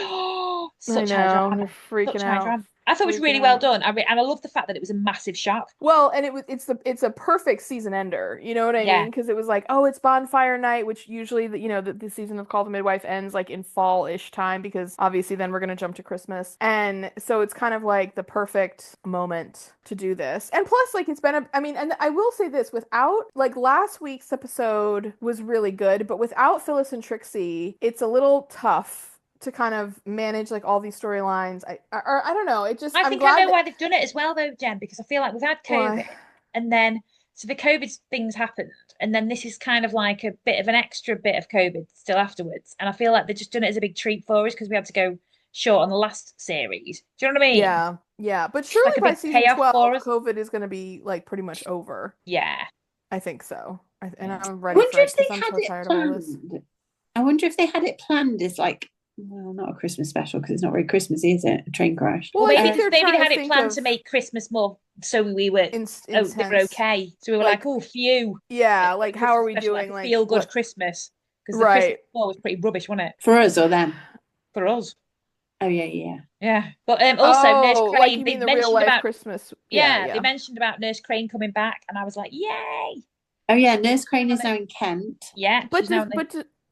such high drama. Freaking out. I thought it was really well done. And I love the fact that it was a massive shock. Well, and it's a perfect season ender. You know what I mean? Because it was like, oh, it's bonfire night, which usually the season of Call the Midwife ends like in fall-ish time because obviously then we're gonna jump to Christmas, and so it's kind of like the perfect moment to do this. And plus, like it's been and I will say this: without like last week's episode was really good, but without Phyllis and Trixie, it's a little tough to kind of manage like all these storylines. I don't know. I think I know why they've done it as well though, Jen, because I feel like we've had COVID and then so the COVID things happened and then this is kind of like a bit of an extra bit of COVID still afterwards. And I feel like they've just done it as a big treat for us because we had to go short on the last series. Do you know what I mean? Yeah. But surely like by season 12, COVID is going to be like pretty much over. Yeah. I think so. And I'm ready for it because I'm so tired of all this. I wonder if they had it planned as like, well, not a Christmas special because it's not very Christmassy, is it? A train crash. Well, maybe they had it planned to make Christmas more, so we were they were okay. So we were like, oh, phew. Yeah, like how are we doing? Like feel good Christmas because the Christmas before was pretty rubbish, wasn't it? For us or them? For us. Oh yeah. But also Nurse Crane. Like you mean the real life Christmas? Yeah, they mentioned about Nurse Crane coming back, and I was like, yay! Oh yeah, Nurse Crane is now in Kent. Yeah,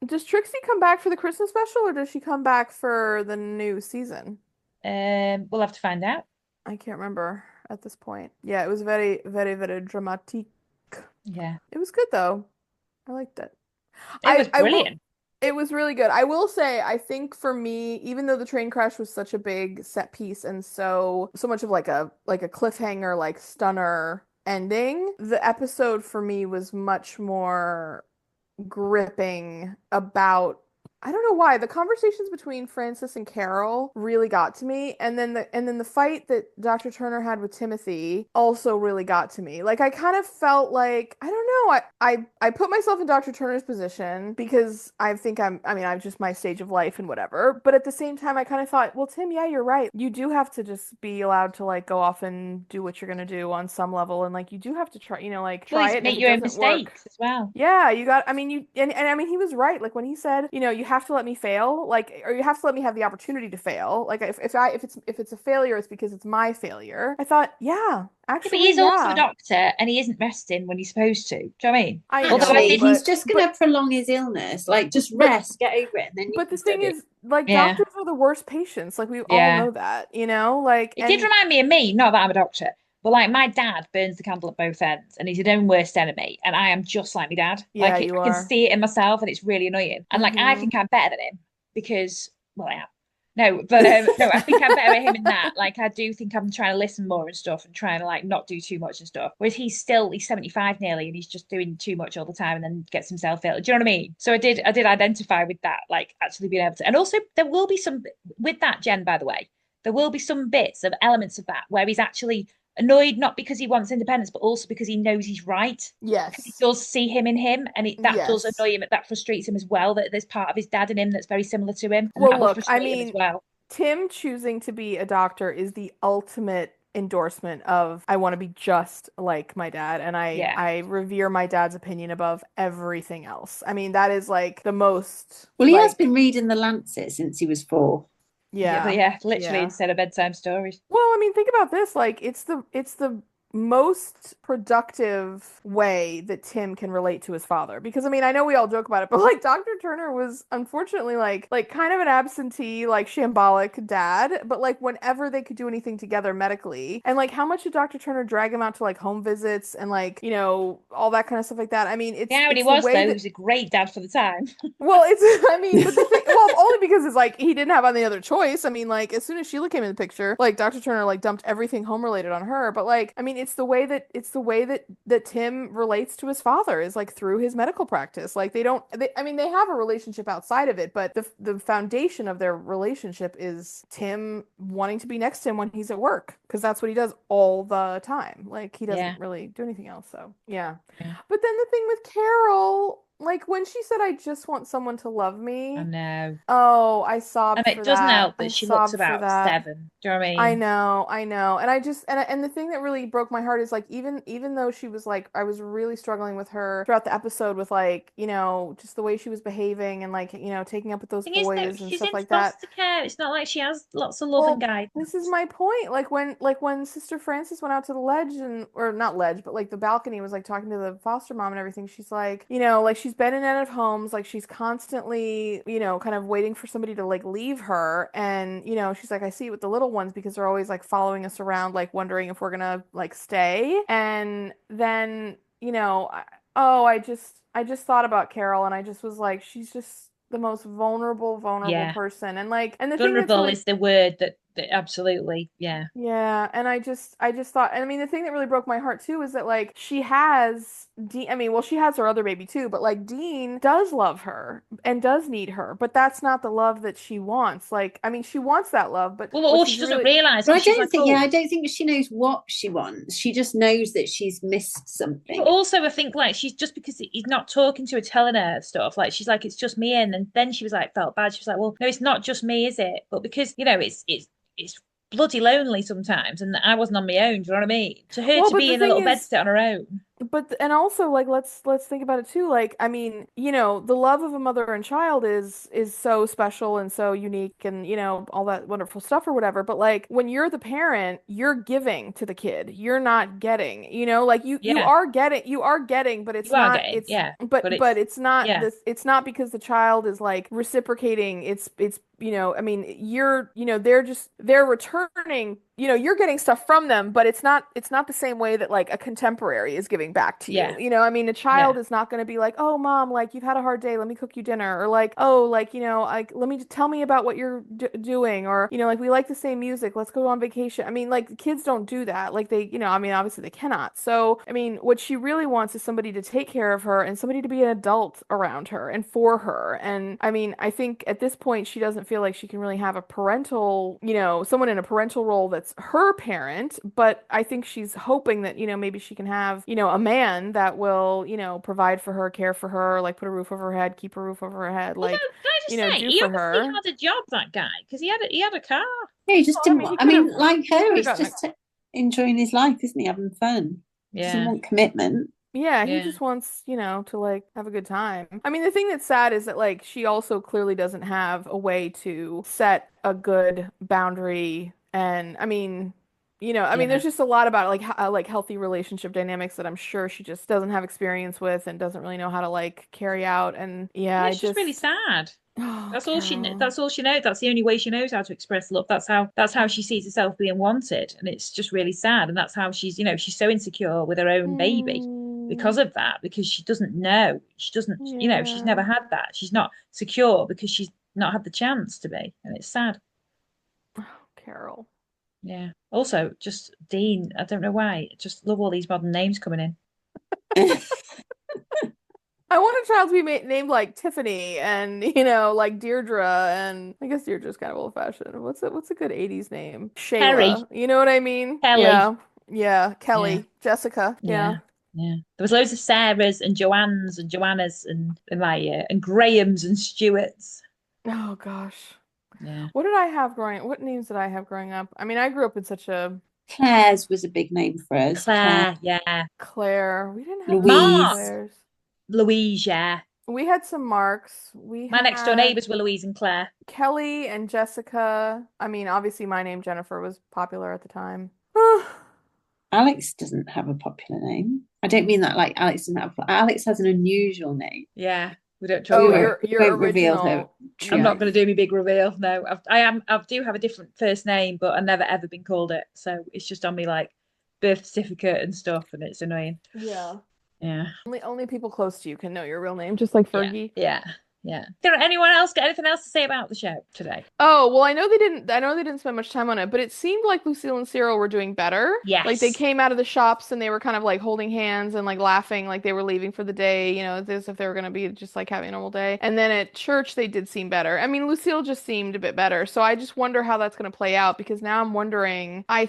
does Trixie come back for the Christmas special or does she come back for the new season? We'll have to find out. I can't remember at this point. Yeah, it was very, very, very dramatic. Yeah. It was good though. I liked it. It was brilliant. It was really good. I will say, I think for me, even though the train crash was such a big set piece and so much of like a cliffhanger, like stunner ending, the episode for me was much more gripping about, I don't know why, the conversations between Francis and Carol really got to me, and then the fight that Dr. Turner had with Timothy also really got to me. Like I kind of felt like, I don't know, I put myself in Dr. Turner's position because I think I'm just my stage of life and whatever, but at the same time I kind of thought, well, Tim, yeah, you're right. You do have to just be allowed to like go off and do what you're gonna do on some level, and like you do have to try, try it. Make your own mistakes as well. Yeah, you got. I mean, he was right. Like when he said, you have to let me fail, like, or you have to let me have the opportunity to fail. Like if it's a failure, it's because it's my failure. I thought, yeah. Actually, but he's also a doctor and he isn't resting when he's supposed to. Do you know what I mean? He's just going to prolong his illness. Like, just rest, get over it, and then. But the thing is, like, doctors are the worst patients. Like, we all know that. Like it did remind me of me. Not that I'm a doctor, But like my dad burns the candle at both ends and he's his own worst enemy. And I am just like my dad. Yeah, Like you I can are. see it in myself and it's really annoying. And like I think I'm better than him because, well, I am. No, but no, I think I'm better at him in that. Like I do think I'm trying to listen more and stuff and trying to like not do too much and stuff. Whereas he's 75 nearly and he's just doing too much all the time and then gets himself ill. Do you know what I mean? So I did identify with that, like actually being able to. And also there will be some with that, Jen, by the way, there will be some bits of elements of that where he's actually annoyed, not because he wants independence, but also because he knows he's right. Yes. Because he does see him in him, and that does annoy him. That frustrates him as well. That there's part of his dad in him that's very similar to him. And well, look, I mean, as well. Tim choosing to be a doctor is the ultimate endorsement of I want to be just like my dad, and I revere my dad's opinion above everything else. I mean, that is like the most. Well, he has been reading the Lancet since he was 4. Yeah, literally instead of bedtime stories. Well, I mean, think about this. Like, it's the most productive way that Tim can relate to his father. Because I mean, I know we all joke about it, but like Dr. Turner was unfortunately like kind of an absentee, like shambolic dad, but like whenever they could do anything together medically. And like how much did Dr. Turner drag him out to like home visits and like, you know, all that kind of stuff like that. I mean, it's when he was though, he was a great dad for the time. Well, it's I mean, but well, only because it's like he didn't have any other choice. I mean, like as soon as Sheila came in the picture, like Dr. Turner like dumped everything home related on her. But like, I mean, it's the way that Tim relates to his father is like through his medical practice. Like they have a relationship outside of it, but the foundation of their relationship is Tim wanting to be next to him when he's at work, because that's what he does all the time. Like he doesn't really do anything else. So yeah. But then the thing with Carol, like when she said, "I just want someone to love me," I know. Oh, I sobbed for that. And it doesn't help that she looks about 7. Do you know what I mean? I know. And I just and the thing that really broke my heart is like even though she was like, I was really struggling with her throughout the episode with like, you know, just the way she was behaving and like, you know, taking up with those boys and stuff like that. She's in foster care. It's not like she has lots of love and guidance. This is my point. Like when Sister Frances went out to the ledge or not ledge, but like the balcony, was like talking to the foster mom and everything. She's like, you know, like she's been in and out of homes, like she's constantly, you know, kind of waiting for somebody to like leave her. And, you know, she's like, I see it with the little ones because they're always like following us around, like wondering if we're gonna like stay. And then, you know, I just thought about Carol and I just was like, she's just the most vulnerable person. And like, and the vulnerable thing is the word that absolutely, yeah. And I just thought, and I mean, the thing that really broke my heart too is that like she has Dean. I mean, well, she has her other baby too, but like Dean does love her and does need her, but that's not the love that she wants. Like, I mean, she wants that love, but or she doesn't realize. I don't think she knows what she wants. She just knows that she's missed something. But also, I think like she's just because he's not talking to her, telling her stuff. Like she's like, it's just me, and then she was like, felt bad. She was like, well, no, it's not just me, is it? But because you know, it's bloody lonely sometimes, and I wasn't on my own. Do you know what I mean? To her to be in a little bedsit on her own. But and also like let's think about it too. Like I mean, you know, the love of a mother and child is so special and so unique, and you know all that wonderful stuff or whatever. But like when you're the parent, you're giving to the kid. You're not getting. You know, like you are getting, but it's not. But it's not this. It's not because the child is like reciprocating. It's you know, I mean, they're returning, you know, you're getting stuff from them, but it's not the same way that like a contemporary is giving back to you. You know, I mean, a child is not going to be like, oh, mom, like you've had a hard day, let me cook you dinner, or like, oh, like, you know, like let me tell me about what you're doing, or you know, like we like the same music, let's go on vacation. I mean, like kids don't do that. Like they, you know, I mean, obviously they cannot. So, I mean, what she really wants is somebody to take care of her and somebody to be an adult around her and for her. And I mean, I think at this point she doesn't feel like she can really have a parental, you know, someone in a parental role that's her parent, but I think she's hoping that, you know, maybe she can have, you know, a man that will, you know, provide for her, care for her, like put a roof over her head, keep a roof over her head, like, you know, do for her. He had a job, that guy, because he had a car. Yeah, he just didn't want, I mean, like her, he's just enjoying his life, isn't he? Having fun. He doesn't want commitment. Yeah, he just wants, you know, to like have a good time. I mean, the thing that's sad is that like she also clearly doesn't have a way to set a good boundary. And I mean, you know, I mean, there's just a lot about like healthy relationship dynamics that I'm sure she just doesn't have experience with and doesn't really know how to like carry out. And it's just really sad. Oh, That's all she. Carol. That's all she knows. That's the only way she knows how to express love. That's how she sees herself being wanted, and it's just really sad. And that's how she's, she's so insecure with her own baby because of that. Because she doesn't know. She doesn't. She's never Yeah. had that. She's not secure because she's not had the chance to be, and it's sad. Oh, Carol. Yeah. Also, just Dean. I don't know why. Just love all these modern names coming in. I want a child to be named like Tiffany and like Deirdre, and I guess Deirdre's kind of old fashioned. What's a good 80s name? Perry, Shayla. You know what I mean? Kelly. Yeah. Yeah. Yeah. Kelly. Jessica. Yeah. Yeah. Yeah. There was loads of Sarahs and Joannes and Joannas and in my year and Grahams and Stewarts. Oh gosh. Yeah. What names did I have growing up? I mean, I grew up in such a Claire's was a big name for us. Claire, yeah. Claire. We didn't have many Louise. Claires. Louise, yeah. We had some Marks. My next door neighbours were Louise and Claire. Kelly and Jessica. I mean, obviously my name Jennifer was popular at the time. Alex doesn't have a popular name. I don't mean that like Alex doesn't have. Alex has an unusual name. Yeah, we don't talk Oh, about your won't reveal her. original. I'm Yeah. not going to do my big reveal. No, I do have a different first name, but I've never ever been called it. So it's just on me like birth certificate and stuff, and it's annoying. Yeah. Yeah. Only people close to you can know your real name, just like Fergie. Yeah. Yeah. Did anyone else got anything else to say about the show today? Oh, well, I know they didn't spend much time on it, but it seemed like Lucille and Cyril were doing better. Yes. Like they came out of the shops and they were kind of like holding hands and like laughing like they were leaving for the day, as if they were going to be just like having a normal day. And then at church they did seem better. I mean, Lucille just seemed a bit better. So I just wonder how that's going to play out because now I'm wondering I'm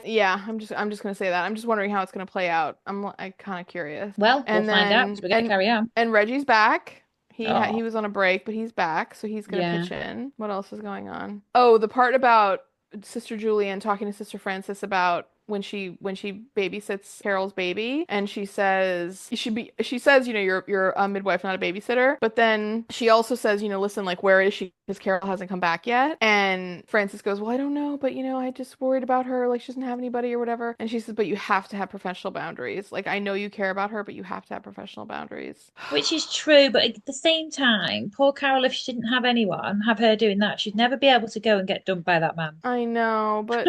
just going to say that. I'm just wondering how it's going to play out. I'm kind of curious. Well, we'll find out because we're going to carry on. And Reggie's back. He Oh. was on a break, but he's back, so he's gonna Yeah. pitch in. What else is going on? Oh, the part about Sister Julian talking to Sister Francis about when she babysits Carol's baby, and she says you're a midwife, not a babysitter. But then she also says, listen, like where is she? Because Carol hasn't come back yet. And Francis goes, well, I don't know, but I just worried about her, like she doesn't have anybody or whatever. And she says, but you have to have professional boundaries. Like I know you care about her, but you have to have professional boundaries. Which is true, but at the same time, poor Carol, if she didn't have anyone, have her doing that, she'd never be able to go and get dumped by that man. I know, but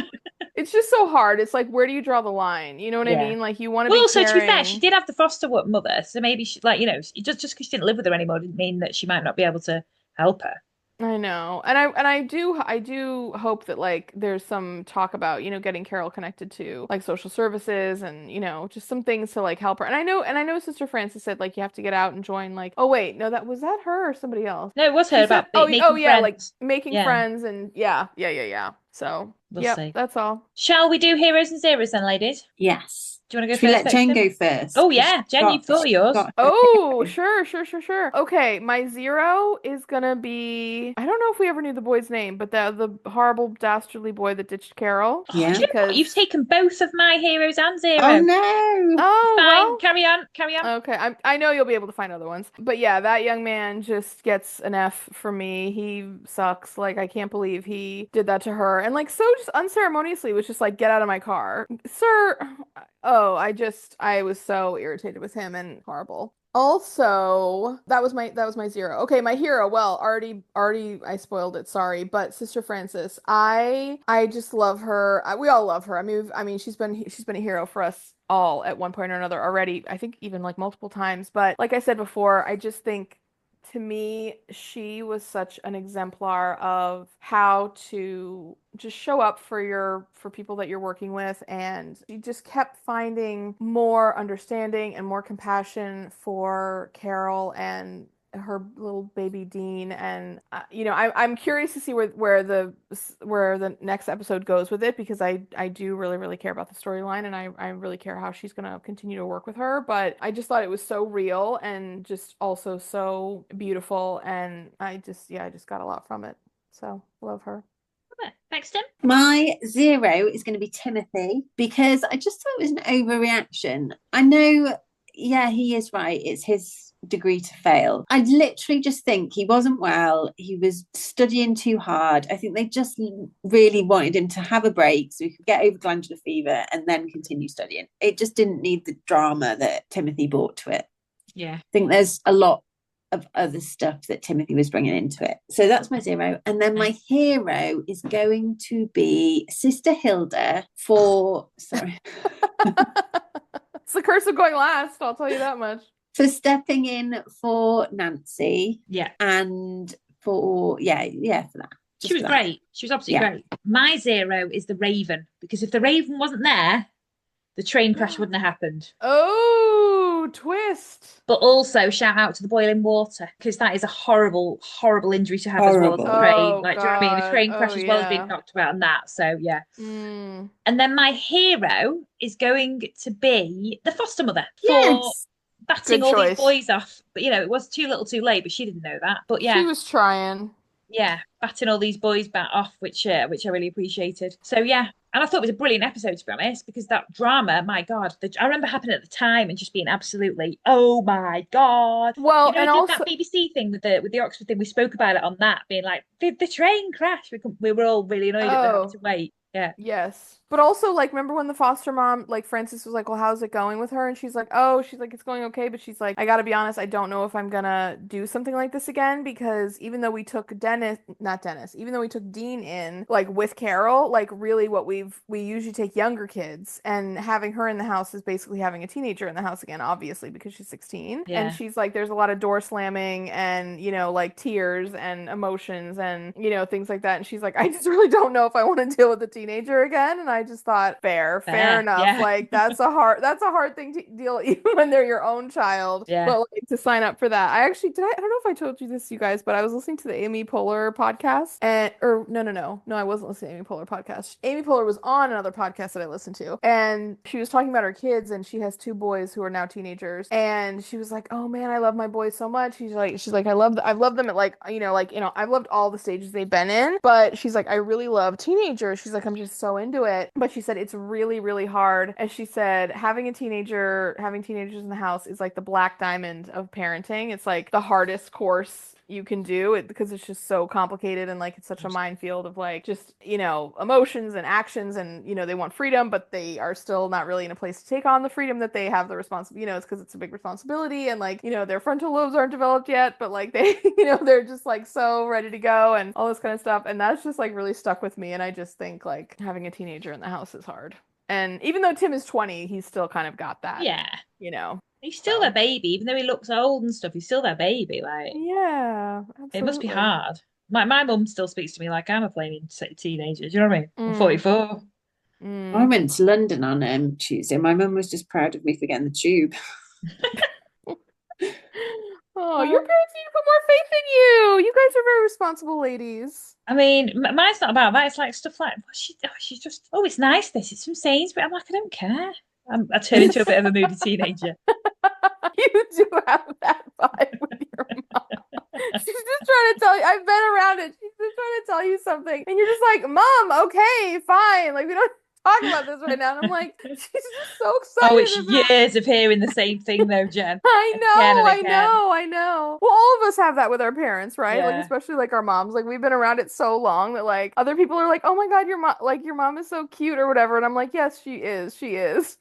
it's just so hard. It's like, where do you draw the line? You know what I mean? Like you want to be also, caring. to be fair, she did have the foster mother, so maybe she, like, just because she didn't live with her anymore didn't mean that she might not be able to help her. I know. And I do hope that like there's some talk about, getting Carol connected to like social services and, just some things to like help her. And I know Sister Francis said like you have to get out and join like, oh wait, no, was that her or somebody else? No, it was her about making yeah, friends. like making friends and yeah. So We'll see. That's all. Shall we do heroes and zeros then, ladies? Yes. Do you want to go Should we first? let Jen go first? Oh yeah, Jen, you've thought of yours. Oh, sure. Okay, my zero is gonna be, I don't know if we ever knew the boy's name, but the horrible dastardly boy that ditched Carol. Yeah. Do you know what? You've taken both of my heroes and zero. Oh no. Oh, fine. well. Carry on. Okay, I know you'll be able to find other ones. But yeah, that young man just gets an F for me. He sucks. Like, I can't believe he did that to her. And like, so just unceremoniously was just like, get out of my car. Sir, I was so irritated with him and horrible. Also, that was my zero. Okay, my hero. Well, already I spoiled it. Sorry, but Sister Francis, I just love her. We all love her. I mean, she's been a hero for us all at one point or another already. I think even like multiple times. But like I said before, I just think, to me, she was such an exemplar of how to just show up for people that you're working with, and she just kept finding more understanding and more compassion for Carol and her little baby Dean. And I'm curious to see where the next episode goes with it, because I do really, really care about the storyline, and I really care how she's going to continue to work with her. But I just thought it was so real and just also so beautiful, and I just got a lot from it. So love her. Thanks, Tim. My zero is going to be Timothy, because I just thought it was an overreaction. I know, yeah, he is right. It's his degree to fail. I literally just think he wasn't well. He was studying too hard. I think they just really wanted him to have a break so he could get over glandular fever and then continue studying. It just didn't need the drama that Timothy brought to it. Yeah. I think there's a lot of other stuff that Timothy was bringing into it. So that's my 0. And then my hero is going to be Sister Hilda for, sorry. It's the curse of going last, I'll tell you that much. For stepping in for Nancy. Yeah. And for, for that. She was great. She was absolutely great. My 0 is the Raven, because if the Raven wasn't there, the train crash wouldn't have happened. Oh, twist. But also shout out to the boiling water, because that is a horrible, horrible injury to have as well as the train. Oh, like, do you know what I mean? The train crash as well as being knocked about and that. So yeah. And then my hero is going to be the foster mother for batting all these boys off. But it was too little too late, but she didn't know that. But yeah. She was trying. Yeah, batting all these boys back off, which I really appreciated. So yeah, and I thought it was a brilliant episode, to be honest, because that drama, my God, I remember happening at the time and just being absolutely, oh my God. Well, and also that BBC thing with the Oxford thing, we spoke about it on that, being like, the train crash. We were all really annoyed at having to wait. Yeah. Yes. But also, like, remember when the foster mom, like, Frances was like, well, how's it going with her? And she's like, it's going okay. But she's like, I gotta be honest, I don't know if I'm gonna do something like this again, because even though we took even though we took Dean in, like, with Carol, like, really what we usually take younger kids, and having her in the house is basically having a teenager in the house again, obviously, because she's 16. Yeah. And she's like, there's a lot of door slamming and, like, tears and emotions and, things like that. And she's like, I just really don't know if I want to deal with a teenager again. And I just thought, fair enough. Yeah. Like, that's a hard thing to deal even when they're your own child. Yeah. But like, to sign up for that, I don't know if I told you this, you guys, but I was listening to the Amy Poehler podcast, no, I wasn't listening to Amy Poehler podcast. Amy Poehler was on another podcast that I listened to, and she was talking about her kids, and she has 2 boys who are now teenagers, and she was like, oh man, I love my boys so much. She's like, I've loved them at I've loved all the stages they've been in, but she's like, I really love teenagers. She's like, I'm just so into it. But she said it's really, really hard. As she said, having teenagers in the house is like the black diamond of parenting. It's like the hardest course you can do it, because it's just so complicated, and like it's such a minefield of like just emotions and actions, and they want freedom, but they are still not really in a place to take on the freedom that they have the responsibility. It's because it's a big responsibility, and like their frontal lobes aren't developed yet, but like they they're just like so ready to go and all this kind of stuff, and that's just like really stuck with me. And I just think like having a teenager in the house is hard, and even though Tim is 20, he's still kind of got that. He's still their baby, even though he looks old and stuff. He's still their baby, like. Yeah, absolutely. It must be hard. My mum still speaks to me like I'm a flaming teenager. Do you know what I mean? I'm 44. I went to London on Tuesday. My mum was just proud of me for getting the tube. Oh, your parents need to put more faith in you. You guys are very responsible ladies. I mean, mine's not about that. It's like stuff like she's just, it's nice. It's from Sainsbury's. I'm like, I don't care. I turn into a bit of a moody teenager. You do have that vibe with your mom. She's just trying to tell you. I've been around it. She's just trying to tell you something, and you're just like, Mom, okay, fine. Like, we don't talk about this right now. And I'm like, she's just so excited. Oh, it's years of hearing the same thing though, Jen. I know. Well, all of us have that with our parents, right? Yeah. Like, especially like our moms. Like, we've been around it so long that like other people are like, oh my God, your mom is so cute or whatever. And I'm like, yes, she is.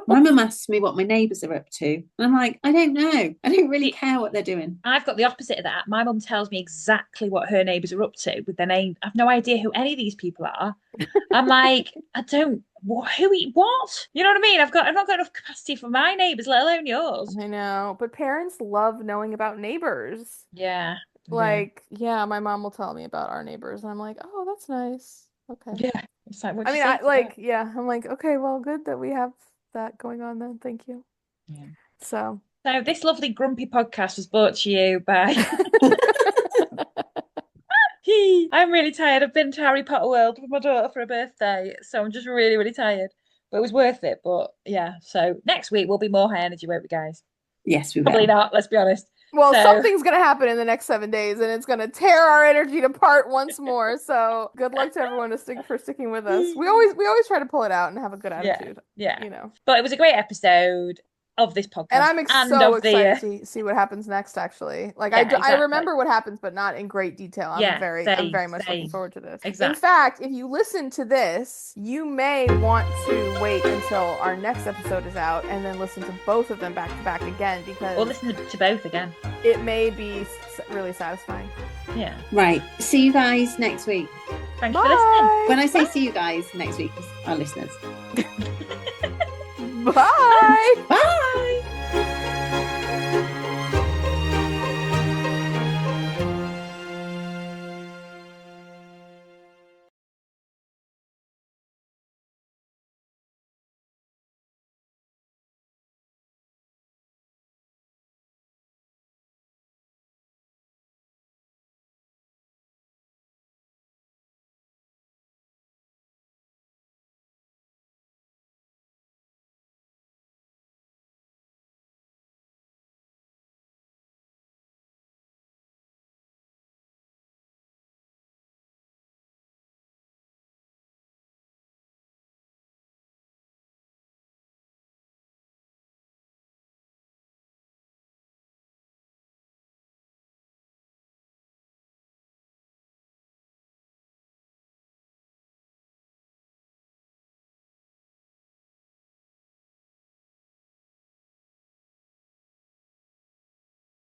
My mum asks me what my neighbours are up to. And I'm like, I don't know. I don't really care what they're doing. I've got the opposite of that. My mum tells me exactly what her neighbours are up to with their name. I've no idea who any of these people are. I'm like, what? You know what I mean? I've not got enough capacity for my neighbours, let alone yours. I know, but parents love knowing about neighbours. Yeah. Like, yeah, my mom will tell me about our neighbours, and I'm like, oh, that's nice. Okay. Yeah. It's like, I'm like, okay, well, good that we have that going on then. Thank you. Yeah. So this lovely grumpy podcast was brought to you by. I'm really tired. I've been to Harry Potter World with my daughter for her birthday, so I'm just really, really tired. But it was worth it. But yeah, so next week we'll be more high energy, won't we, guys? Yes, we will. Probably not. Let's be honest. Well, something's going to happen in the next 7 days, and it's going to tear our energy apart once more. So good luck to everyone for sticking with us. We always try to pull it out and have a good attitude. Yeah. But it was a great episode. of this podcast. And I'm so excited to see what happens next, actually. Like, I remember what happens, but not in great detail. I'm very much looking forward to this. Exactly. In fact, if you listen to this, you may want to wait until our next episode is out and then listen to both of them back to back again, because... Or listen to both again. It may be really satisfying. Yeah. Right. See you guys next week. Thanks for listening. When I say see you guys next week, it's our listeners. Bye. Bye.